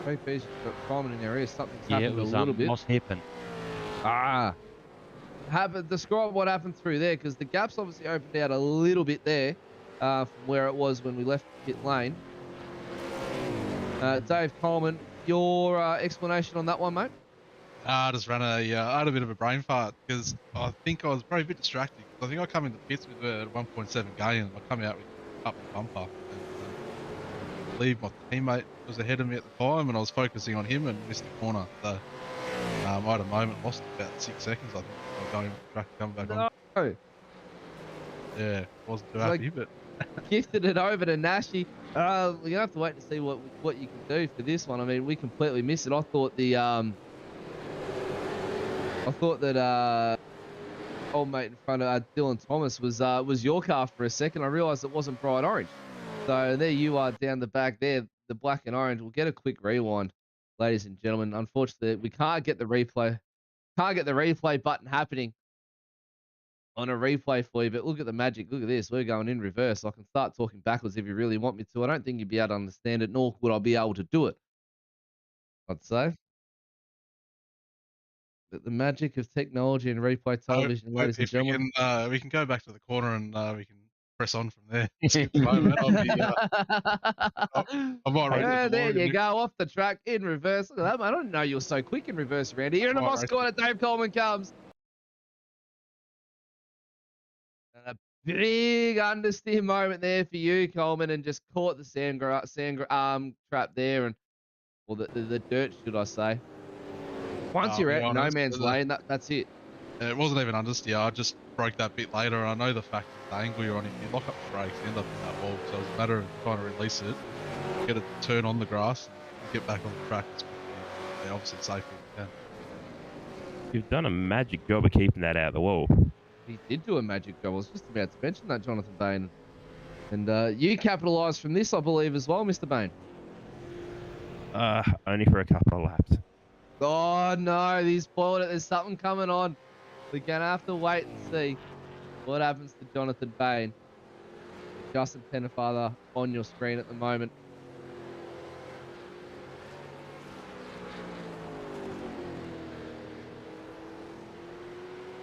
JP's got Coleman in there. Something's happened a little bit. What's happened? Describe what happened through there, because the gap's obviously opened out a little bit there from where it was when we left the pit lane. Dave Coleman, your explanation on that one, mate? I just ran I had a bit of a brain fart because I think I was probably a bit distracted. I think I come in the pits with a 1.7 gain and I come out with up the bumper. And, I believe my teammate was ahead of me at the time and I was focusing on him and missed the corner. So I had a moment, lost about 6 seconds, I think, going off the track and coming back on. Yeah, wasn't too happy, but gifted it over to Nashy. You're gonna have to wait to see what you can do for this one. I mean, we completely missed it. I thought the I thought that old mate in front of Dylan Thomas was your car for a second. I realised it wasn't bright orange. So there you are down the back there, the black and orange. We'll get a quick rewind, ladies and gentlemen. Unfortunately, we can't get the replay. Can't get the replay button happening on a replay for you, but look at the magic. Look at this. We're going in reverse. I can start talking backwards if you really want me to. I don't think you'd be able to understand it, nor would I be able to do it, I'd say. But the magic of technology and replay television, ladies and If we gentlemen. we can go back to the corner and we can press on from there. Skip the moment. I'll be, I might race Yeah, at there Morgan. you go, off the track in reverse. Look at that, mate. I didn't know you were so quick in reverse around here. In the Might box race corner, Dave Coleman comes. And a big understeer moment there for you, Coleman, and just caught the sand trap there, and or the dirt, should I say? Once you're I'll out be no honest, man's lane, that's it. It wasn't even understeer. I just broke that bit later. And I know the fact that the angle you're on, if you lock up the brakes, you end up in that wall. So it's a matter of trying to release it, get it to turn on the grass, and get back on the track. Yeah, obviously safely. Yeah. You've done a magic job of keeping that out of the wall. He did do a magic job. I was just about to mention that, Jonathan Bain. And you capitalised from this, I believe, as well, Mr. Bain. Only for a couple of laps. Oh, no, he's spoiled it. There's something coming on. We're going to have to wait and see what happens to Jonathan Bain. Justin Pennefather on your screen at the moment.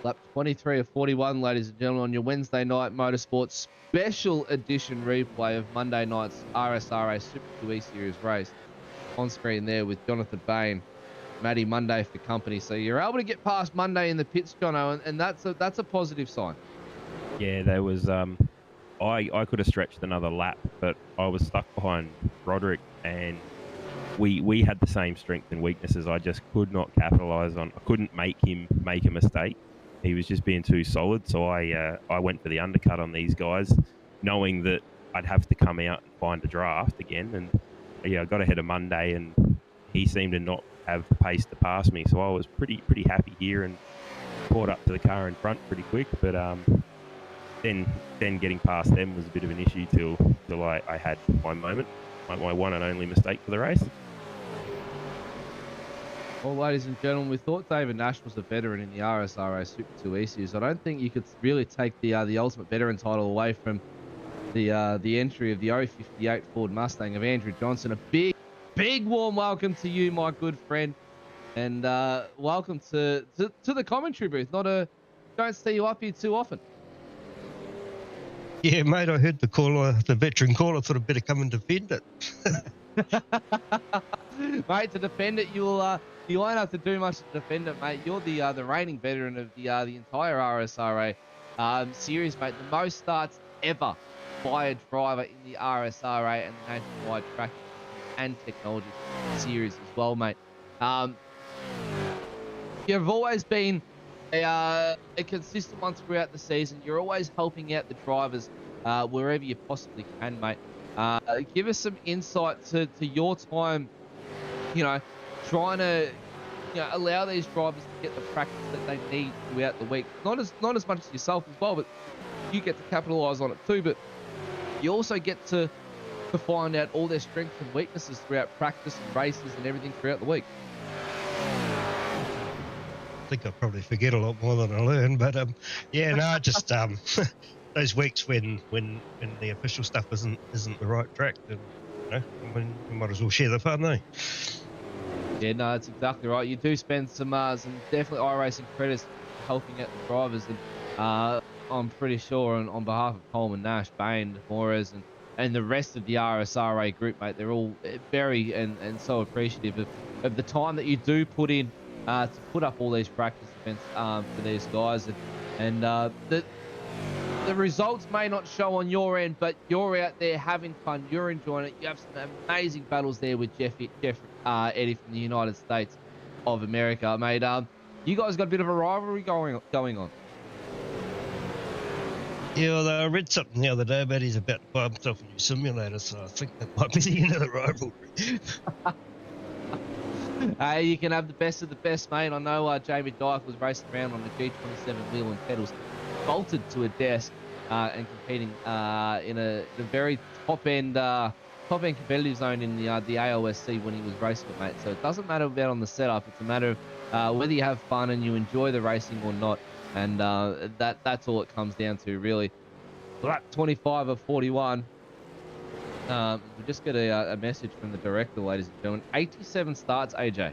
Lap 23 of 41, ladies and gentlemen, on your Wednesday night motorsports special edition replay of Monday night's RSRA Super 2 E Series race. On screen there with Jonathan Bain, Matty Monday for company. So you're able to get past Monday in the pits, Jono, and that's a positive sign. Yeah, there was. I could have stretched another lap, but I was stuck behind Roderick, and we had the same strengths and weaknesses. I just could not capitalise on. I couldn't make him make a mistake. He was just being too solid. So I went for the undercut on these guys, knowing that I'd have to come out and find a draft again. And yeah, I got ahead of Monday, and he seemed to not have the pace to pass me. So I was pretty happy here and caught up to the car in front pretty quick. But then getting past them was a bit of an issue till I had my moment, my one and only mistake for the race. Well, ladies and gentlemen, we thought David Nash was a veteran in the RSRA Super 2 E Series. I don't think you could really take the ultimate veteran title away from the entry of the 058 Ford Mustang of Andrew Johnson. A big warm welcome to you, my good friend, and welcome to the commentary booth. Don't see you up here too often. Yeah, mate, I heard the veteran caller thought I'd better come and defend it. Mate, to defend it, you won't have to do much to defend it, mate. You're the reigning veteran of the entire RSRA series, mate. The most starts ever by a driver in the RSRA and the Nationwide Track and Technology series as well, mate. You've always been a consistent one throughout the season. You're always helping out the drivers wherever you possibly can, mate. Give us some insight to your time, trying to allow these drivers to get the practice that they need throughout the week. Not as much as yourself as well, but you get to capitalise on it too. But you also get to find out all their strengths and weaknesses throughout practice and races and everything throughout the week. I think I probably forget a lot more than I learn, but just those weeks when the official stuff isn't the right track, then we might as well share the fun, eh? Yeah, no, that's exactly right. You do spend some definitely iRacing credits helping out the drivers, and I'm pretty sure on behalf of Coleman, Nash, Bain, Moores, and the rest of the RSRA group, mate, they're all very and so appreciative of the time that you do put in to put up all these practice events for these guys, and the results may not show on your end, but you're out there having fun, you're enjoying it. You have some amazing battles there with Eddie from the United States of America, mate. You guys got a bit of a rivalry going on. Yeah, although I read something the other day about he's about to buy himself a new simulator, so I think that might be the end of the rivalry. You can have the best of the best, mate. I know Jamie Dyke was racing around on a G27 wheel and pedals, bolted to a desk and competing in a very top-end competitive zone in the AOSC when he was racing it, mate. So it doesn't matter about on the setup. It's a matter of whether you have fun and you enjoy the racing or not. And that's all it comes down to, really. Lap 25 of 41. We just get a message from the director, ladies and gentlemen. 87 starts, AJ.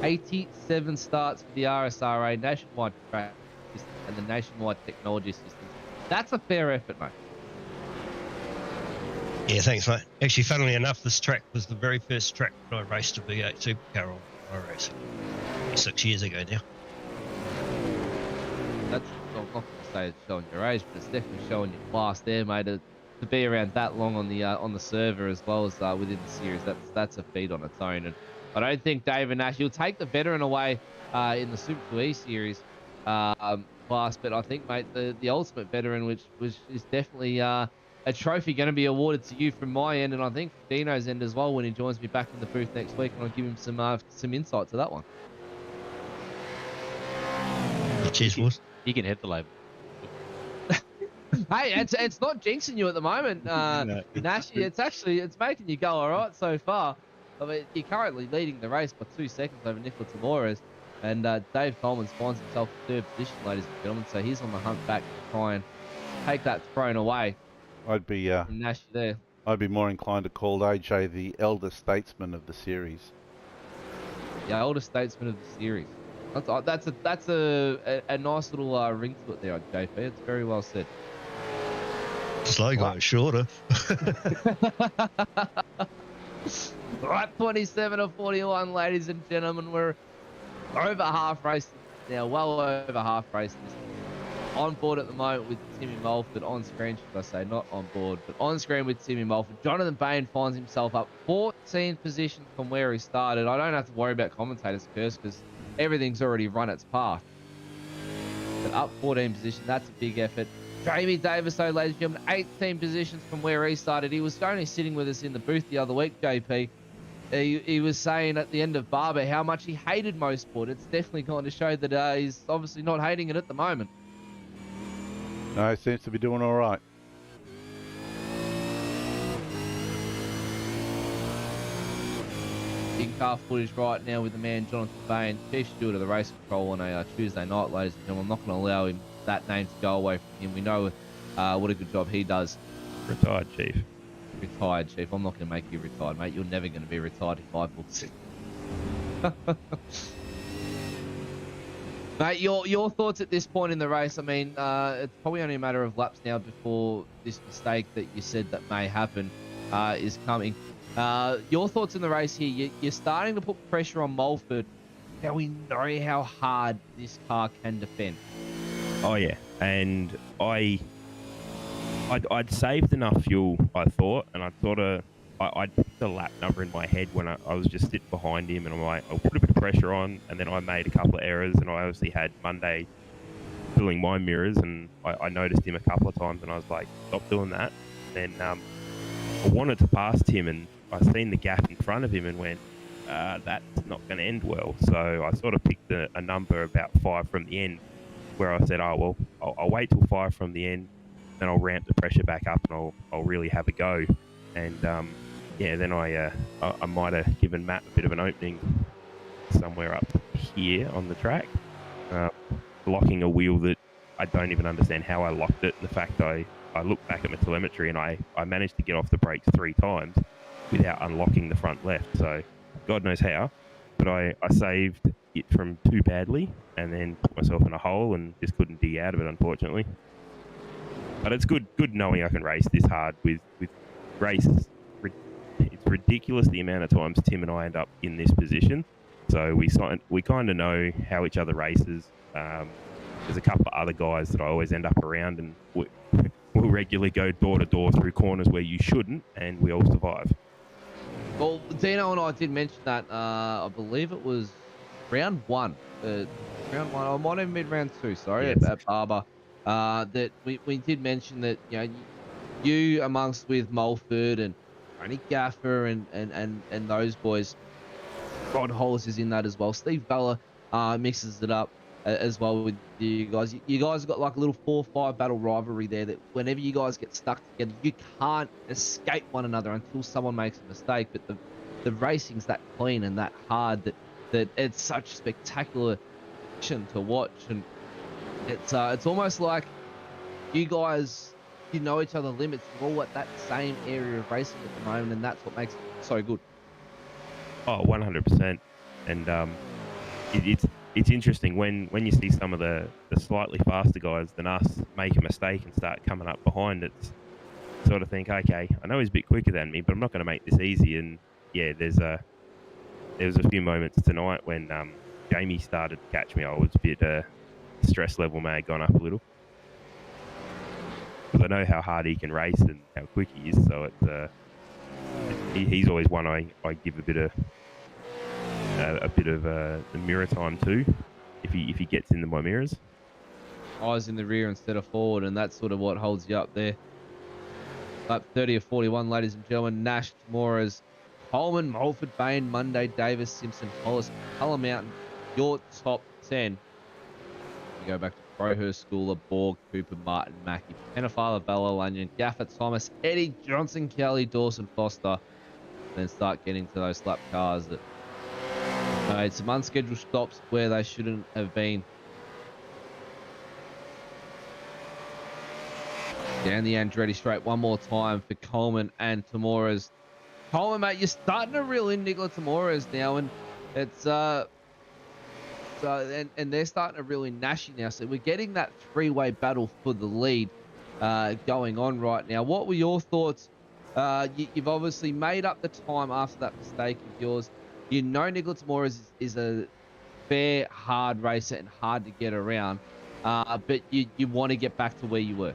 87 starts for the RSRA nationwide track system and the nationwide technology systems. That's a fair effort, mate. Yeah, thanks, mate. Actually, funnily enough, this track was the very first track that I raced a V8 supercar on. I raced 6 years ago now. That's, I'm not going to say it's showing your age, but it's definitely showing your class there, mate. To be around that long on the server as well as within the series, that's a feat on its own. And I don't think David Nash, he'll take the veteran away in the Super 2E series class, but I think, mate, the ultimate veteran, which is definitely a trophy going to be awarded to you from my end, and I think from Dino's end as well when he joins me back in the booth next week, and I'll give him some insight to that one. Cheers, boys. You can hit the label. Hey, it's not jinxing you at the moment, Nash. It's making you go all right so far. I mean, you're currently leading the race by 2 seconds over Nicola Tamores, and Dave Coleman finds himself in third position, ladies and gentlemen. So he's on the hunt back to try and take that throne away. I'd be from Nash there. I'd be more inclined to call AJ the elder statesman of the series. The elder statesman of the series. That's a nice little ring to it there, JP. It's very well said. Slow going shorter. Right, 27 of 41, ladies and gentlemen. We're over half raced now, well over half raced. On board at the moment with Timmy Mulford, on screen, should I say, not on board, but on screen with Timmy Mulford. Jonathan Bain finds himself up 14 positions from where he started. I don't have to worry about commentators' curse because everything's already run its path. But up 14 positions, that's a big effort. Jamie Davis, though, ladies and gentlemen, 18 positions from where he started. He was only sitting with us in the booth the other week, JP. He was saying at the end of Barber how much he hated motorsport. It's definitely going to show that he's obviously not hating it at the moment. No, he seems to be doing all right. In-car footage right now with the man Jonathan Bain, Chief Steward of the race control on a Tuesday night, ladies and gentlemen. I'm not going to allow that name to go away from him. We know what a good job he does. Retired Chief. Retired Chief. I'm not going to make you retired, mate. You're never going to be retired in my books. Mate, your thoughts at this point in the race? I mean, it's probably only a matter of laps now before this mistake that you said that may happen is coming. Your thoughts in the race here? You're starting to put pressure on Mulford. Now we know how hard this car can defend. Oh yeah, and I'd saved enough fuel, I thought, and I thought I'd put the lap number in my head when I was just sitting behind him, and I'm like, I'll put a bit of pressure on, and then I made a couple of errors, and I obviously had Monday filling my mirrors, and I noticed him a couple of times, and I was like, stop doing that. Then I wanted to pass him, and I seen the gap in front of him and went, that's not going to end well. So I sort of picked a number about 5 from the end, where I said, oh, well, I'll wait till 5 from the end, then I'll ramp the pressure back up, and I'll really have a go. And yeah, then I might have given Matt a bit of an opening somewhere up here on the track, locking a wheel that I don't even understand how I locked it. The fact I looked back at my telemetry and I managed to get off the brakes 3 times without unlocking the front left. So God knows how, but I saved it from too badly and then put myself in a hole and just couldn't dig out of it, unfortunately. But it's good knowing I can race this hard with races. It's ridiculous the amount of times Tim and I end up in this position. So we kind of know how each other races. There's a couple of other guys that I always end up around, and we'll regularly go door to door through corners where you shouldn't, and we all survive. Well, Dino and I did mention that. I believe it was round 1. Round 1. I might have been round 2. Sorry, yes. at Barber. That we did mention that you amongst with Mulford and Tony Gaffer and those boys, Rod Hollis is in that as well. Steve Bella mixes it up as well with you guys. You guys got like a little 4-5 battle rivalry there that whenever you guys get stuck together, you can't escape one another until someone makes a mistake. But the racing's that clean and that hard that it's such spectacular action to watch, and it's almost like you guys, you know each other's limits. You're all at that same area of racing at the moment, and that's what makes it so good. Oh, 100%. And it's interesting when you see some of the slightly faster guys than us make a mistake and start coming up behind. It's sort of think, okay, I know he's a bit quicker than me, but I'm not going to make this easy. And yeah, there was a few moments tonight when Jamie started to catch me. I was a bit stress level may have gone up a little, because I know how hard he can race and how quick he is. So he's always one I give a bit of the mirror time to, if he gets into my mirrors. Eyes in the rear instead of forward, and that's sort of what holds you up there. Lap 30 of 41, ladies and gentlemen. Nash, Moras, Coleman, Mulford, Bain, Monday, Davis, Simpson, Hollis, Color Mountain, your top 10. You go back to Crowhurst, Schooler, Borg, Cooper, Martin, Mackey, Penafala, Bella, Lanyon, Gaffer, Thomas, Eddie, Johnson, Kelly, Dawson, Foster. Then start getting to those lap cars that made some unscheduled stops where they shouldn't have been. Down the Andretti straight one more time for Coleman and Tamoras. Coleman, mate, you're starting to reel in Nicola Tamoras now, and it's and they're starting to reel in Nashi now. So we're getting that three-way battle for the lead going on right now. What were your thoughts? You've obviously made up the time after that mistake of yours. You know Nicola Tamoras is a fair, hard racer and hard to get around, but you want to get back to where you were.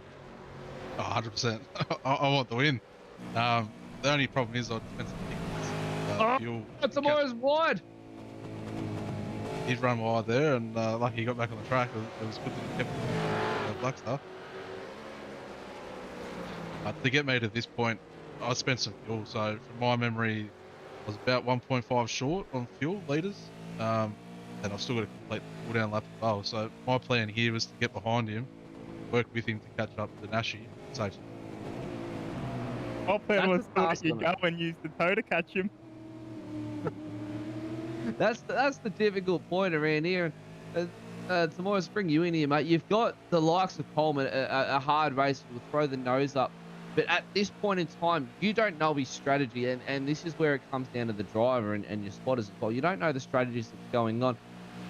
Oh, 100%. I want the win. The only problem is our defensive tickets. Tamoras wide. He'd run wide there, and lucky he got back on the track. It was good that he kept the black stuff. To get me to this point, I spent some fuel. So from my memory, I was about 1.5 short on fuel litres, and I've still got a complete pull down lap as well. So my plan here was to get behind him, work with him to catch up to Nashi. Safety. My plan was to let you go and use the toe to catch him. That's the difficult point around here. Tamoras, bring you in here, mate. You've got the likes of Coleman, a hard racer who will throw the nose up. But at this point in time, you don't know his strategy, and this is where it comes down to the driver and your spotters as well. You don't know the strategies that's going on.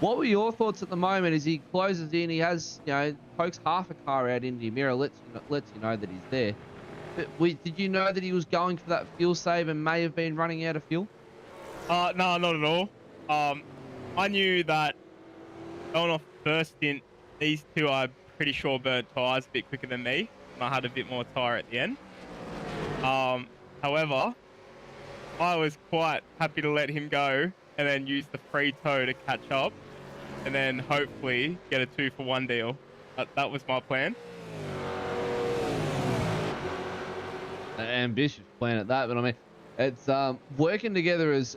What were your thoughts at the moment as he closes in? He has, pokes half a car out into your mirror, lets you know that he's there. But did you know that he was going for that fuel save and may have been running out of fuel? No, not at all. I knew that going off the first stint, these two are pretty sure burnt tyres a bit quicker than me. And I had a bit more tyre at the end. However, I was quite happy to let him go and then use the free toe to catch up and then hopefully get a 2-for-1 deal. That was my plan. An ambitious plan at that, but I mean, it's working together as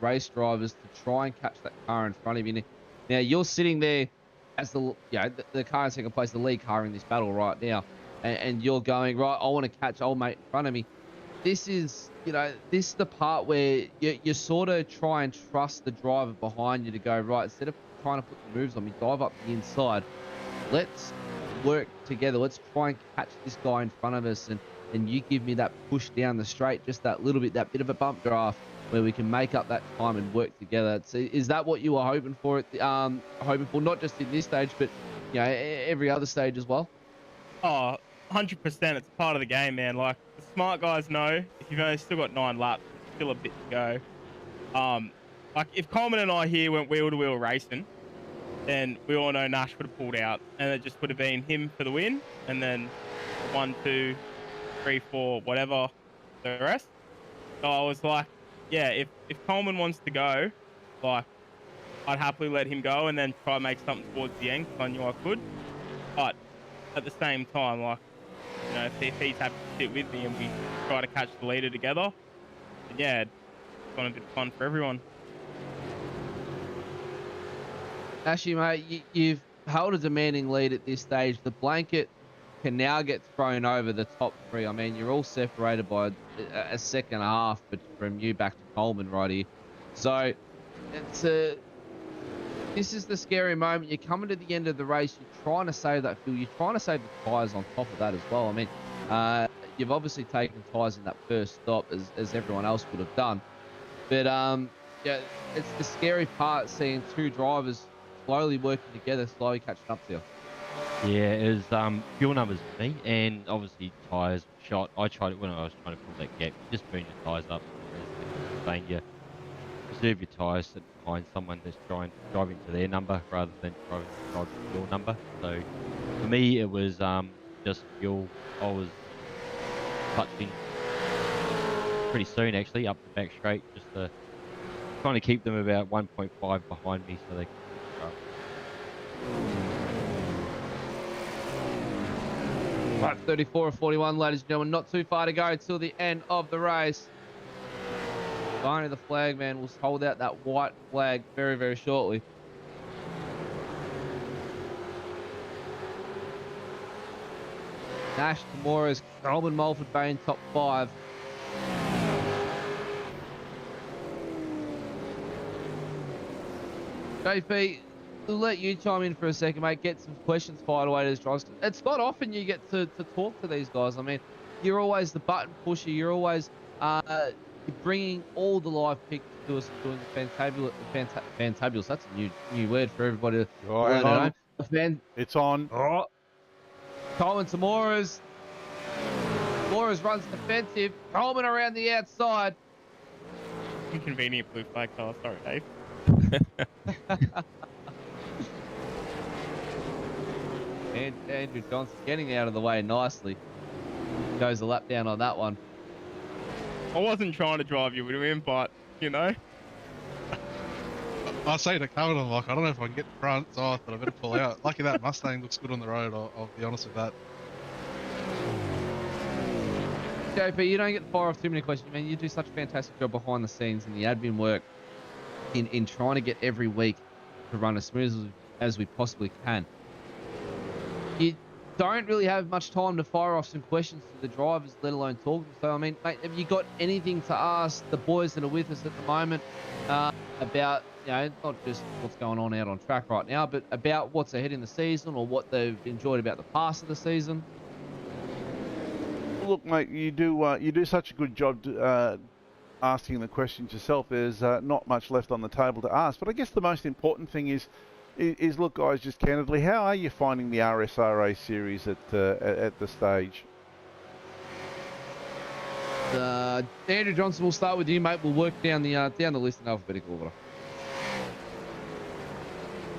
race drivers to try and catch that car in front of you. Now you're sitting there as the car in second place, the lead car in this battle right now, and you're going right. I want to catch old mate in front of me. This is the part where you sort of try and trust the driver behind you to go right. Instead of trying to put the moves on me, dive up the inside. Let's work together. Let's try and catch this guy in front of us, and you give me that push down the straight, just that little bit, that bit of a bump draft where we can make up that time and work together. Is that what you were hoping for? Hoping for not just in this stage, but every other stage as well. Oh, 100%. It's part of the game, man. Like the smart guys know, if you've only still got 9 laps, still a bit to go. Like if Coleman and I here went wheel to wheel racing, then we all know Nash would have pulled out, and it just would have been him for the win, and then 1, 2, 3, 4, whatever the rest. So I was like, yeah, if Coleman wants to go, like I'd happily let him go and then try and make something towards the end because I knew I could. But at the same time, like, if he's happy to sit with me and we try to catch the leader together, then yeah, on a bit of fun for everyone. Actually, mate, you've held a demanding lead at this stage. The blanket can now get thrown over the top three. I mean, you're all separated by a second and a half from you back to Coleman right here. So it's this is the scary moment. You're coming to the end of the race. You're trying to save that fuel. You're trying to save the tyres on top of that as well. I mean, you've obviously taken tyres in that first stop as everyone else would have done. But yeah, it's the scary part seeing two drivers slowly working together, slowly catching up to you. Yeah, it was fuel numbers for me, and obviously tyres shot. I tried it when I was trying to pull that gap. You just burn your tyres up. Saying you preserve your tyres, sit behind someone that's driving to their number rather than driving to your number. So for me, it was just fuel. I was touching pretty soon actually up the back straight, just trying to keep them about 1.5 behind me so they can keep up. Right, 34 or 41, ladies and gentlemen. Not too far to go till the end of the race. Finally, the flag man will hold out that white flag very, very shortly. Nash, Tamura's, Coleman, Mulford, Bain, top 5. JP, we'll let you chime in for a second, mate. Get some questions fired away to these drivers. It's not often you get to talk to these guys. I mean, you're always the button pusher. You're always bringing all the live pictures to us and doing the fantabulous. That's a new word for everybody to learn at home. It's on. Oh, Coleman to Moores. Moores runs defensive. Coleman around the outside. Inconvenient blue flag colour. Sorry, Dave. And Andrew Johnson getting out of the way nicely. Goes a lap down on that one. I wasn't trying to drive you with him, but, you know. I say to Cohen, I'm like, I don't know if I can get in front, so I thought I better pull out. Lucky that Mustang looks good on the road, I'll be honest with that. JP, you don't get to fire off too many questions, man. You do such a fantastic job behind the scenes and the admin work in trying to get every week to run as smooth as we possibly can. You don't really have much time to fire off some questions to the drivers, let alone talk to them. So, I mean, mate, have you got anything to ask the boys that are with us at the moment about, you know, not just what's going on out on track right now, but about what's ahead in the season or what they've enjoyed about the past of the season? Look, mate, you do such a good job asking the questions yourself. There's not much left on the table to ask, but I guess the most important thing is look, guys, just candidly, how are you finding the RSRA series at the stage? Andrew Johnson, we'll start with you, mate. We'll work down the list in alphabetical order.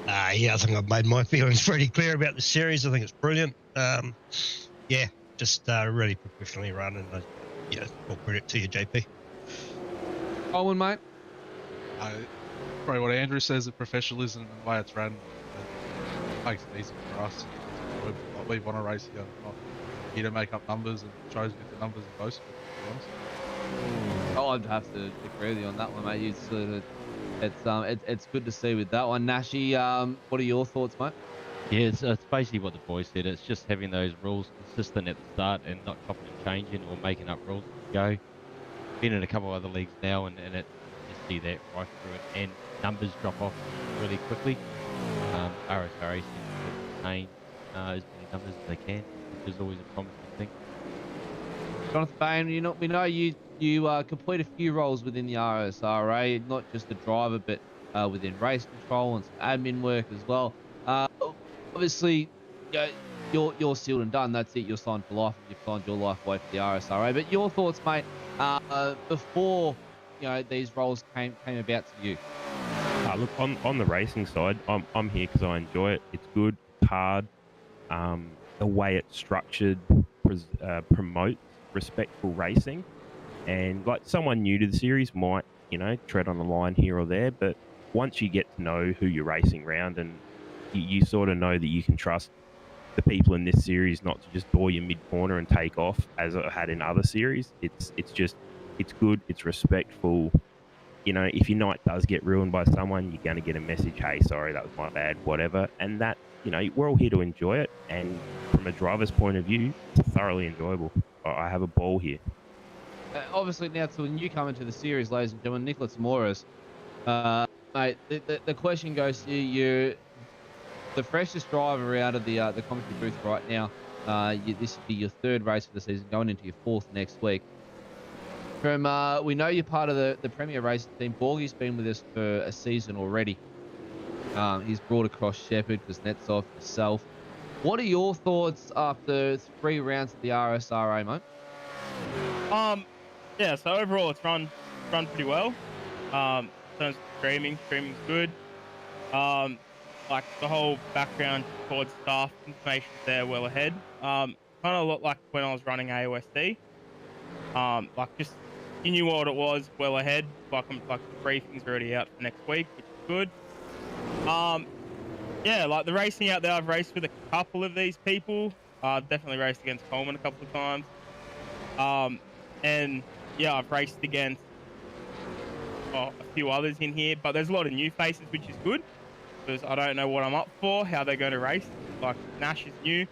Yeah, I think I've made my feelings pretty clear about the series. I think it's brilliant. Yeah, just really professionally run, and all credit to you, JP. Owen, mate. Probably what Andrew says, the professionalism and the way it's run, it makes it easy for us. We want to race here, not here to make up numbers and try to get the numbers and boast. Oh, I'd have to agree with you on that one, mate. It's good to see with that one. Nashi, what are your thoughts, mate? Yeah, it's basically what the boys said. It's just having those rules consistent at the start and not chopping and changing or making up rules as you go. Been in a couple of other leagues now, and it just see that right through it, and numbers drop off really quickly. RSRA seems to retain as many numbers as they can, which is always a promising thing. Jonathan Bain, we know you complete a few roles within the RSRA, not just a driver, but within race control and some admin work as well. Obviously, you're sealed and done. That's it. You're signed for life, and you've signed your life away for the RSRA. But your thoughts, mate, before these roles came about to you? Look, on the racing side, I'm here because I enjoy it. It's good. It's hard. The way it's structured promotes respectful racing, and like someone new to the series might tread on the line here or there, but once you get to know who you're racing around, and you sort of know that you can trust the people in this series not to just bore you mid-corner and take off as I had in other series. It's good, it's respectful, if your night does get ruined by someone, you're going to get a message, hey, sorry, that was my bad, whatever. And that, we're all here to enjoy it. And from a driver's point of view, it's thoroughly enjoyable. I have a ball here. Obviously, now to a newcomer to the series, ladies and gentlemen, Nicholas Moras. Mate, the question goes to you. You're the freshest driver out of the commentary booth right now. This would be your third race for the season, going into your fourth next week. From we know you're part of the Premier Racing team. Borgie's been with us for a season already. He's brought across Shepherd, Kuznetsov, yourself. What are your thoughts after 3 rounds of the RSRA, mate? Yeah, so overall it's run pretty well. In terms of streaming's good. Like the whole background towards staff information there well ahead. Kind of looked like when I was running AEST. Like just you knew what it was well ahead. Like the briefing's already out for next week, which is good. Yeah, like the racing out there, I've raced with a couple of these people. I've definitely raced against Coleman a couple of times. And yeah, I've raced against a few others in here, but there's a lot of new faces, which is good because I don't know what I'm up for, how they're going to race. Like Nash is new.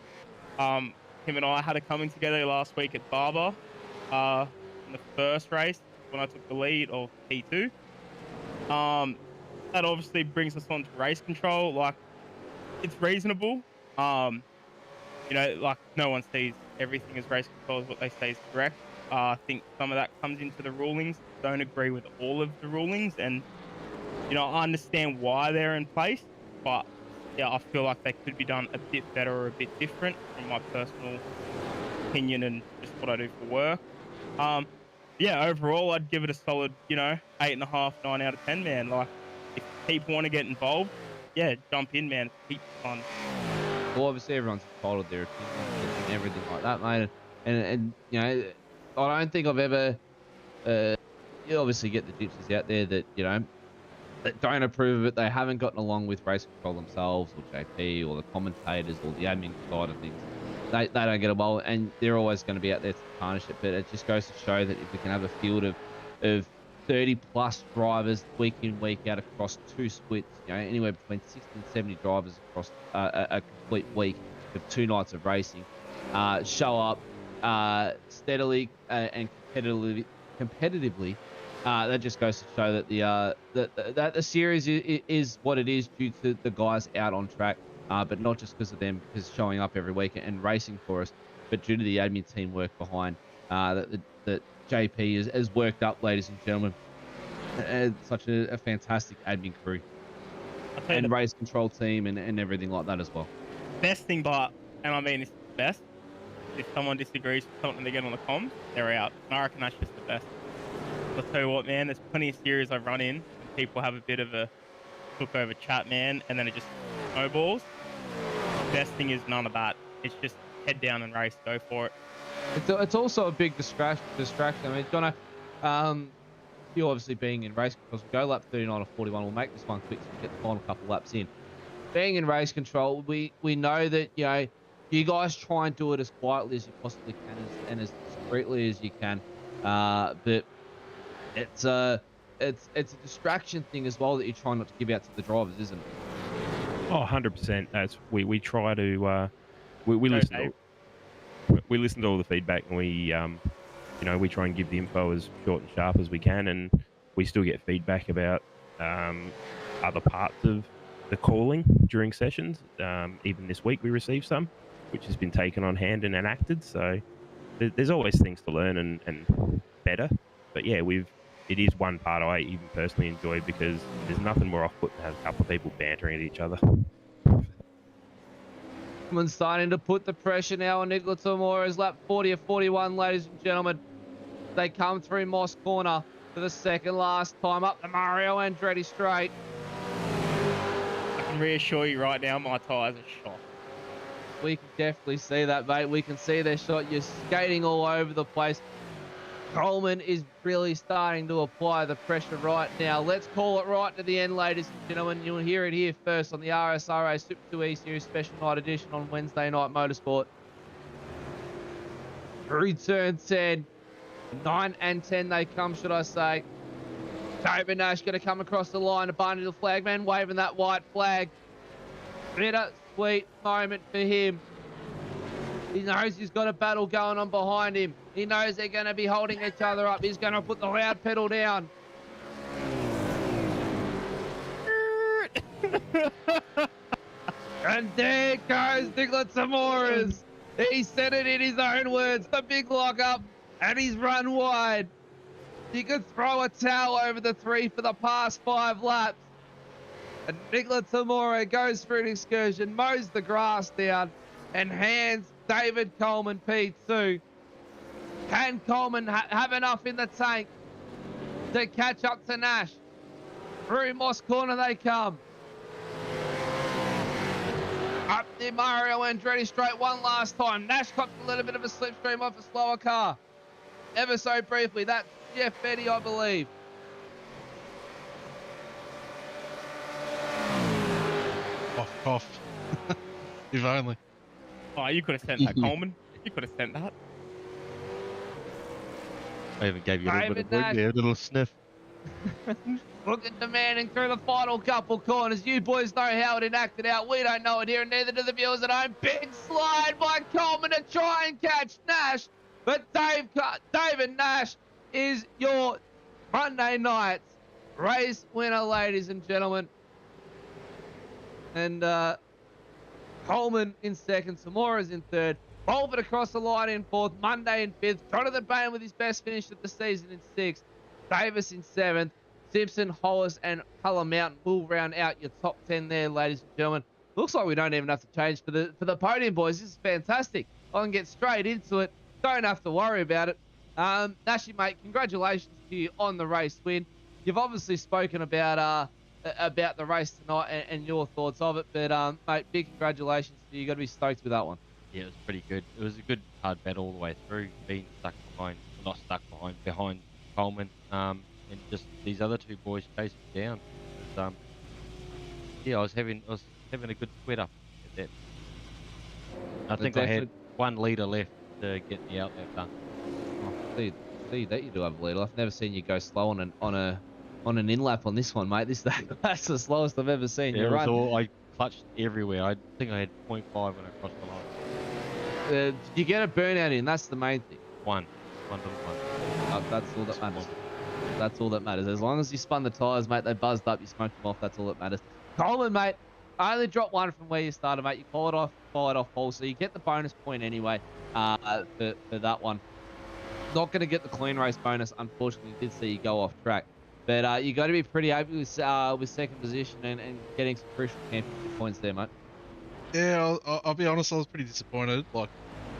Him and I had a coming together last week at Barber in the first race when I took the lead of P2. That obviously brings us on to race control. Like it's reasonable. Like no one sees everything as race control as what they say is correct. I think some of that comes into the rulings. Don't agree with all of the rulings, and I understand why they're in place, but yeah, I feel like they could be done a bit better or a bit different from my personal opinion and just what I do for work. Yeah, overall, I'd give it a solid, 8.5, 9 out of 10, man. Like, if people want to get involved, yeah, jump in, man. It's heaps of fun. Well, obviously, everyone's entitled their opinion and everything like that, mate. And I don't think I've ever. You obviously get the gypsies out there that that don't approve of it. They haven't gotten along with race control themselves, or JP, or the commentators, or the admin side of things. They don't get involved, and they're always going to be out there to tarnish it. But it just goes to show that if we can have a field of 30 plus drivers week in, week out across 2 splits, anywhere between 60 and 70 drivers across a complete week of 2 nights of racing, show up steadily and competitively. That just goes to show that the series is what it is due to the guys out on track, but not just because of them, because showing up every week and racing for us, but due to the admin teamwork behind that JP has worked up, ladies and gentlemen. Such a fantastic admin crew and race control team and everything like that as well. Best thing, and I mean it's the best, if someone disagrees with something they get on the comms, they're out. I reckon that's just the best. I'll tell you what, man, there's plenty of series I've run in and people have a bit of a took over chat, man, and then it just snowballs. The best thing is none of that. It's just head down and race, go for it. It's also a big distraction. I mean, Jono, you obviously being in race control, we go lap 39 or 41. We'll make this one quick so we get the final couple laps in. Being in race control, we know that you guys try and do it as quietly as you possibly can and as discreetly as you can, but it's a distraction thing as well that you're trying not to give out to the drivers, isn't it? Oh, 100%. That's we try to we listen to all the feedback, and we try and give the info as short and sharp as we can, and we still get feedback about other parts of the calling during sessions. Even this week we received some, which has been taken on hand and enacted. So there's always things to learn and better. But yeah, it is one part I even personally enjoy, because there's nothing more off-put than have a couple of people bantering at each other. Someone's starting to put the pressure now on Nicholas Mora's lap 40 or 41, ladies and gentlemen. They come through Moss Corner for the second last time up the Mario Andretti straight. I can reassure you right now, my tyres are shot. We can definitely see that, mate. We can see they're shot. You're skating all over the place. Coleman is really starting to apply the pressure right now. Let's call it right to the end, ladies and gentlemen. You'll hear it here first on the RSRA Super 2 E Series Special Night Edition on Wednesday Night Motorsport. Through turn 10. 9 and 10 they come, should I say. David Nash going to come across the line. A bundle flagman waving that white flag. Bittersweet moment for him. He knows he's got a battle going on behind him. He knows they're going to be holding each other up. He's going to put the loud pedal down. And there goes Nicholas Zamoras. He said it in his own words. The big lock-up, and he's run wide. You could throw a towel over the three for the past 5 laps. And Nicholas Zamora goes for an excursion, mows the grass down, and hands David Coleman P2. Can Coleman have enough in the tank to catch up to Nash? Through Moss Corner they come. Up near Mario Andretti straight one last time. Nash copped a little bit of a slipstream off a slower car. Ever so briefly, that's Jeff Betty, I believe. Cough. If only. Oh, you could have sent that, Coleman. You could have sent that. I even gave you a little bit David of drink Nash. there, a little sniff. Look at the man through the final couple corners. You boys know how it enacted out. We don't know it here, and neither do the viewers at home. Big slide by Coleman to try and catch Nash. But David Nash is your Monday night's race winner, ladies and gentlemen. And Coleman in second, Zamora's in third. Bolford across the line in fourth, Monday in fifth. Jonathan Bain with his best finish of the season in sixth. Davis in seventh. Simpson, Hollis, and Cullen Mountain will round out your top 10 there, ladies and gentlemen. Looks like we don't even have to change for the podium, boys. This is fantastic. I can get straight into it. Don't have to worry about it. Nashy, mate, congratulations to you on the race win. You've obviously spoken about the race tonight and your thoughts of it, but mate, big congratulations to you. You got to be stoked with that one. Yeah, it was pretty good. It was a good hard battle all the way through, being stuck behind, not stuck behind Coleman, and just these other two boys chasing me down. It was, yeah, I was having a good sweat up at that. I think I had 1 litre left to get the outlet done. Oh, see that you do have a lead. I've never seen you go slow on an in-lap on this one, mate. That's the slowest I've ever seen you run. I clutched everywhere. I think I had 0.5 when I crossed the line. You get a burnout in. That's the main thing. One little one. That's all that matters. That's all that matters. As long as you spun the tyres, mate, they buzzed up, you smoked them off. That's all that matters. Coleman, mate, I only dropped 1 from where you started, mate. You followed off pole, so you get the bonus point anyway for that one. Not going to get the clean race bonus, unfortunately. Did see you go off track. But you got to be pretty happy with second position and getting some crucial championship points there, mate. Yeah, I'll be honest, I was pretty disappointed.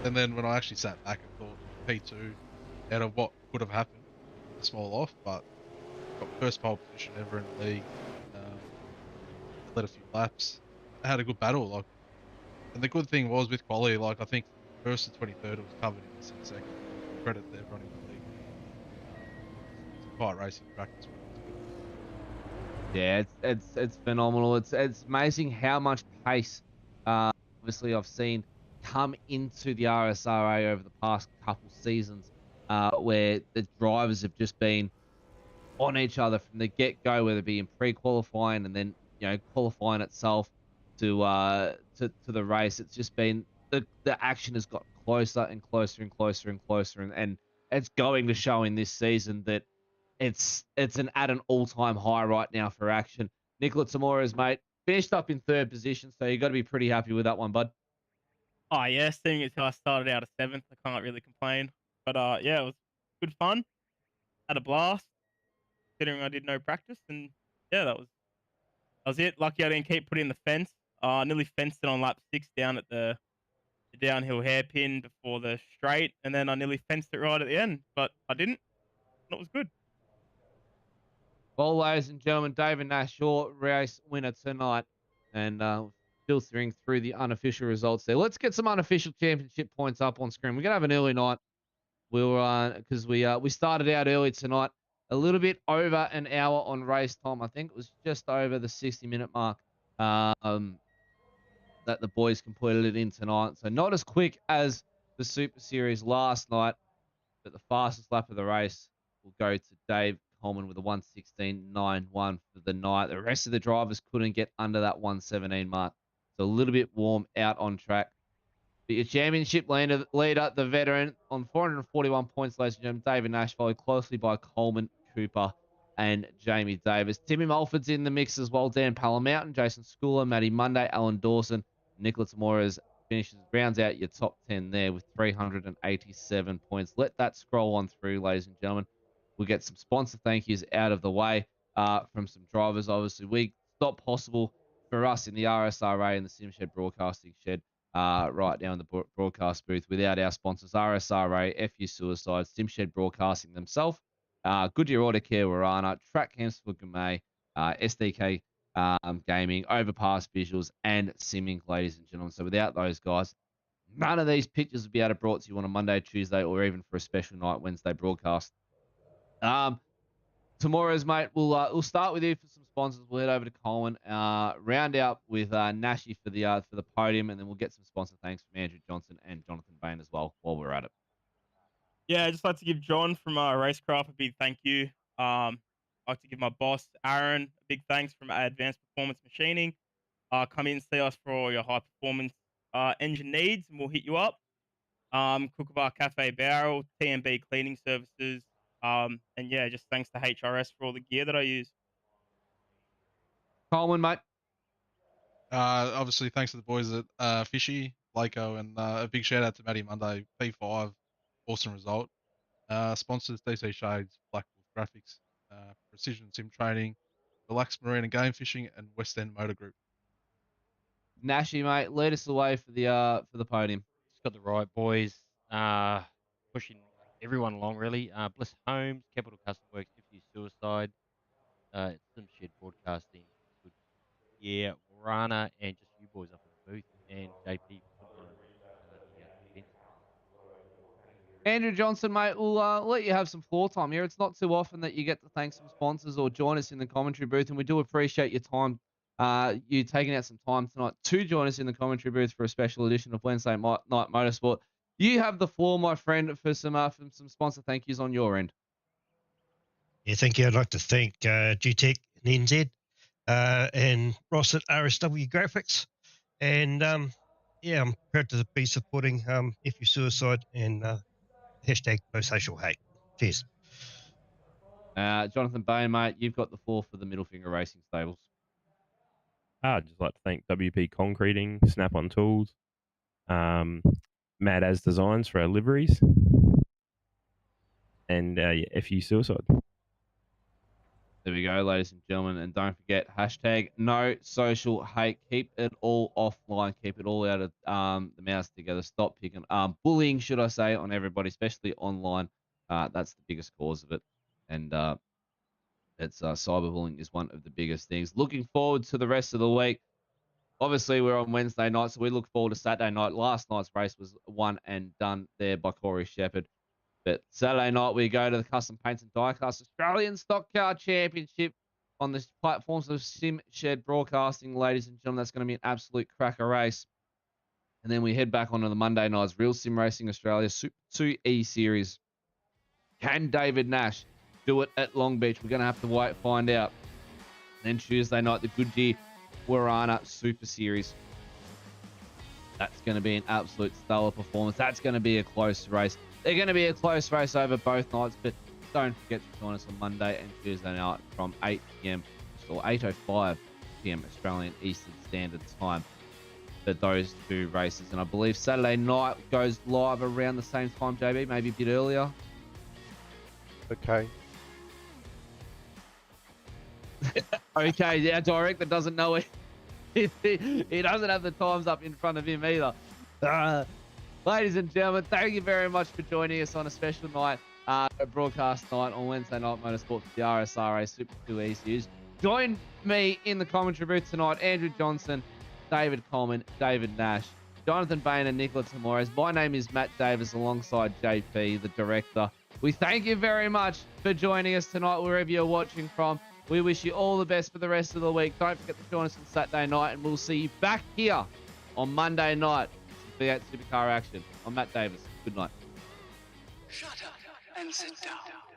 And then when I actually sat back and thought P2 out of what could have happened, small off, but got first pole position ever in the league. Led a few laps. I had a good battle, and the good thing was with quali, I think first to 23rd it was covered in this second. Credit to everyone in the league. It's a quiet racing track as well. Yeah, it's phenomenal. It's amazing how much pace, obviously, I've seen come into the RSRA over the past couple seasons, where the drivers have just been on each other from the get-go, whether it be in pre-qualifying and then qualifying itself to the race. It's just been the action has got closer and closer and closer and closer, and it's going to show in this season that it's at an all-time high right now for action. Nicholas Zamora's, mate, finished up in 3rd position, so you got to be pretty happy with that one, bud. Oh yeah, seeing as how I started out at 7th, I can't really complain. But yeah, it was good fun. Had a blast. Considering I did no practice, and yeah, that was it. Lucky I didn't keep putting the fence. I nearly fenced it on lap 6 down at the downhill hairpin before the straight, and then I nearly fenced it right at the end, but I didn't. And it was good. Well, ladies and gentlemen, David Nash, your race winner tonight, and filtering through the unofficial results there. Let's get some unofficial championship points up on screen. We're gonna have an early night. Because we started out early tonight, a little bit over an hour on race time. I think it was just over the 60-minute mark that the boys completed it in tonight. So not as quick as the Super Series last night, but the fastest lap of the race will go to Dave Coleman with a 1:16.91 for the night. The rest of the drivers couldn't get under that 1:17 mark. So a little bit warm out on track. But your championship leader, the veteran, on 441 points, ladies and gentlemen, David Nash, followed closely by Coleman, Cooper, and Jamie Davis. Timmy Mulford's in the mix as well. Dan Palamountain, Jason Schooler, Matty Monday, Alan Dawson, Nicholas Moores rounds out your top 10 there with 387 points. Let that scroll on through, ladies and gentlemen. We'll get some sponsor thank yous out of the way from some drivers. Obviously, it's not possible for us in the RSRA and the SimShed Broadcasting Shed right now in the broadcast booth without our sponsors, RSRA, FU Suicide, SimShed Broadcasting themselves, Goodyear Auto Care Warana, Track Camps for Gamay, SDK Gaming, Overpass Visuals, and Simming, ladies and gentlemen. So without those guys, none of these pictures would be able to brought to you on a Monday, Tuesday, or even for a special night Wednesday broadcast. Tomorrow's, mate, we'll start with you for some sponsors. We'll head over to Coleman, round out with Nashi for the podium, and then we'll get some sponsor thanks from Andrew Johnson and Jonathan Bain as well while we're at it. Yeah, I'd just like to give John from Racecraft a big thank you. I'd like to give my boss, Aaron, a big thanks from Advanced Performance Machining. Come in and see us for all your high performance engine needs, and we'll hit you up. Kookabar Cafe Barrel, TMB Cleaning Services, and yeah, just thanks to HRS for all the gear that I use. Coleman, mate. Obviously, thanks to the boys at Fishy, Laco, and a big shout out to Matty Monday, P5, awesome result. Sponsors DC Shades, Black Wolf Graphics, Precision Sim Training, Relax Marine and Game Fishing, and West End Motor Group. Nashi, mate, lead us away for the podium. Just got the right boys, pushing everyone along really. Bliss Homes, Capital Custom Works, FU Suicide, SimShed Broadcasting, Good Yeah, Rana, and just you boys up in the booth, and JP for putting on the events. Andrew Johnson, mate, we'll let you have some floor time here. It's not too often that you get to thank some sponsors or join us in the commentary booth, and we do appreciate your time. You taking out some time tonight to join us in the commentary booth for a special edition of Wednesday Night Motorsport. You have the floor, my friend, for some sponsor thank yous on your end. Yeah, thank you. I'd like to thank GTEC and NZ and Ross at RSW Graphics. And yeah, I'm proud to be supporting FU Suicide and hashtag no social hate. Cheers. Jonathan Bain, mate, you've got the floor for the Middle Finger Racing Stables. I'd just like to thank WP Concreting, Snap-on Tools, Mad As Designs for our liveries, and FU Suicide. There we go, ladies and gentlemen. And don't forget, hashtag no social hate. Keep it all offline. Keep it all out of the mouths together. Stop picking bullying, should I say, on everybody, especially online. That's the biggest cause of it. And it's cyberbullying is one of the biggest things. Looking forward to the rest of the week. Obviously, we're on Wednesday night, so we look forward to Saturday night. Last night's race was won and done there by Corey Shepherd. But Saturday night, we go to the Custom Paints and Diecast Australian Stock Car Championship on the platforms of SimShed Broadcasting, ladies and gentlemen. That's going to be an absolute cracker race. And then we head back onto the Monday night's Real Sim Racing Australia Super 2 E Series. Can David Nash do it at Long Beach? We're going to have to find out. Then Tuesday night, the Goodyear Warana Super Series. That's going to be an absolute stellar performance. That's going to be a close race. They're going to be a close race over both nights, but don't forget to join us on Monday and Tuesday night from 8 p.m. or 8:05 p.m. Australian Eastern Standard Time for those two races. And I believe Saturday night goes live around the same time, JB, maybe a bit earlier. Okay. Okay, our director doesn't know it. He doesn't have the times up in front of him either. Ladies and gentlemen, thank you very much for joining us on a special night, broadcast night on Wednesday Night Motorsport for the RSRA Super 2 E Series. Join me in the commentary booth tonight, Andrew Johnson, David Coleman, David Nash, Jonathan Bain and Nicholas Tamores. My name is Matt Davis alongside JP, the director. We thank you very much for joining us tonight wherever you're watching from. We wish you all the best for the rest of the week. Don't forget to join us on Saturday night, and we'll see you back here on Monday night for V8 Supercar action. I'm Matt Davis. Good night. Shut up and sit down.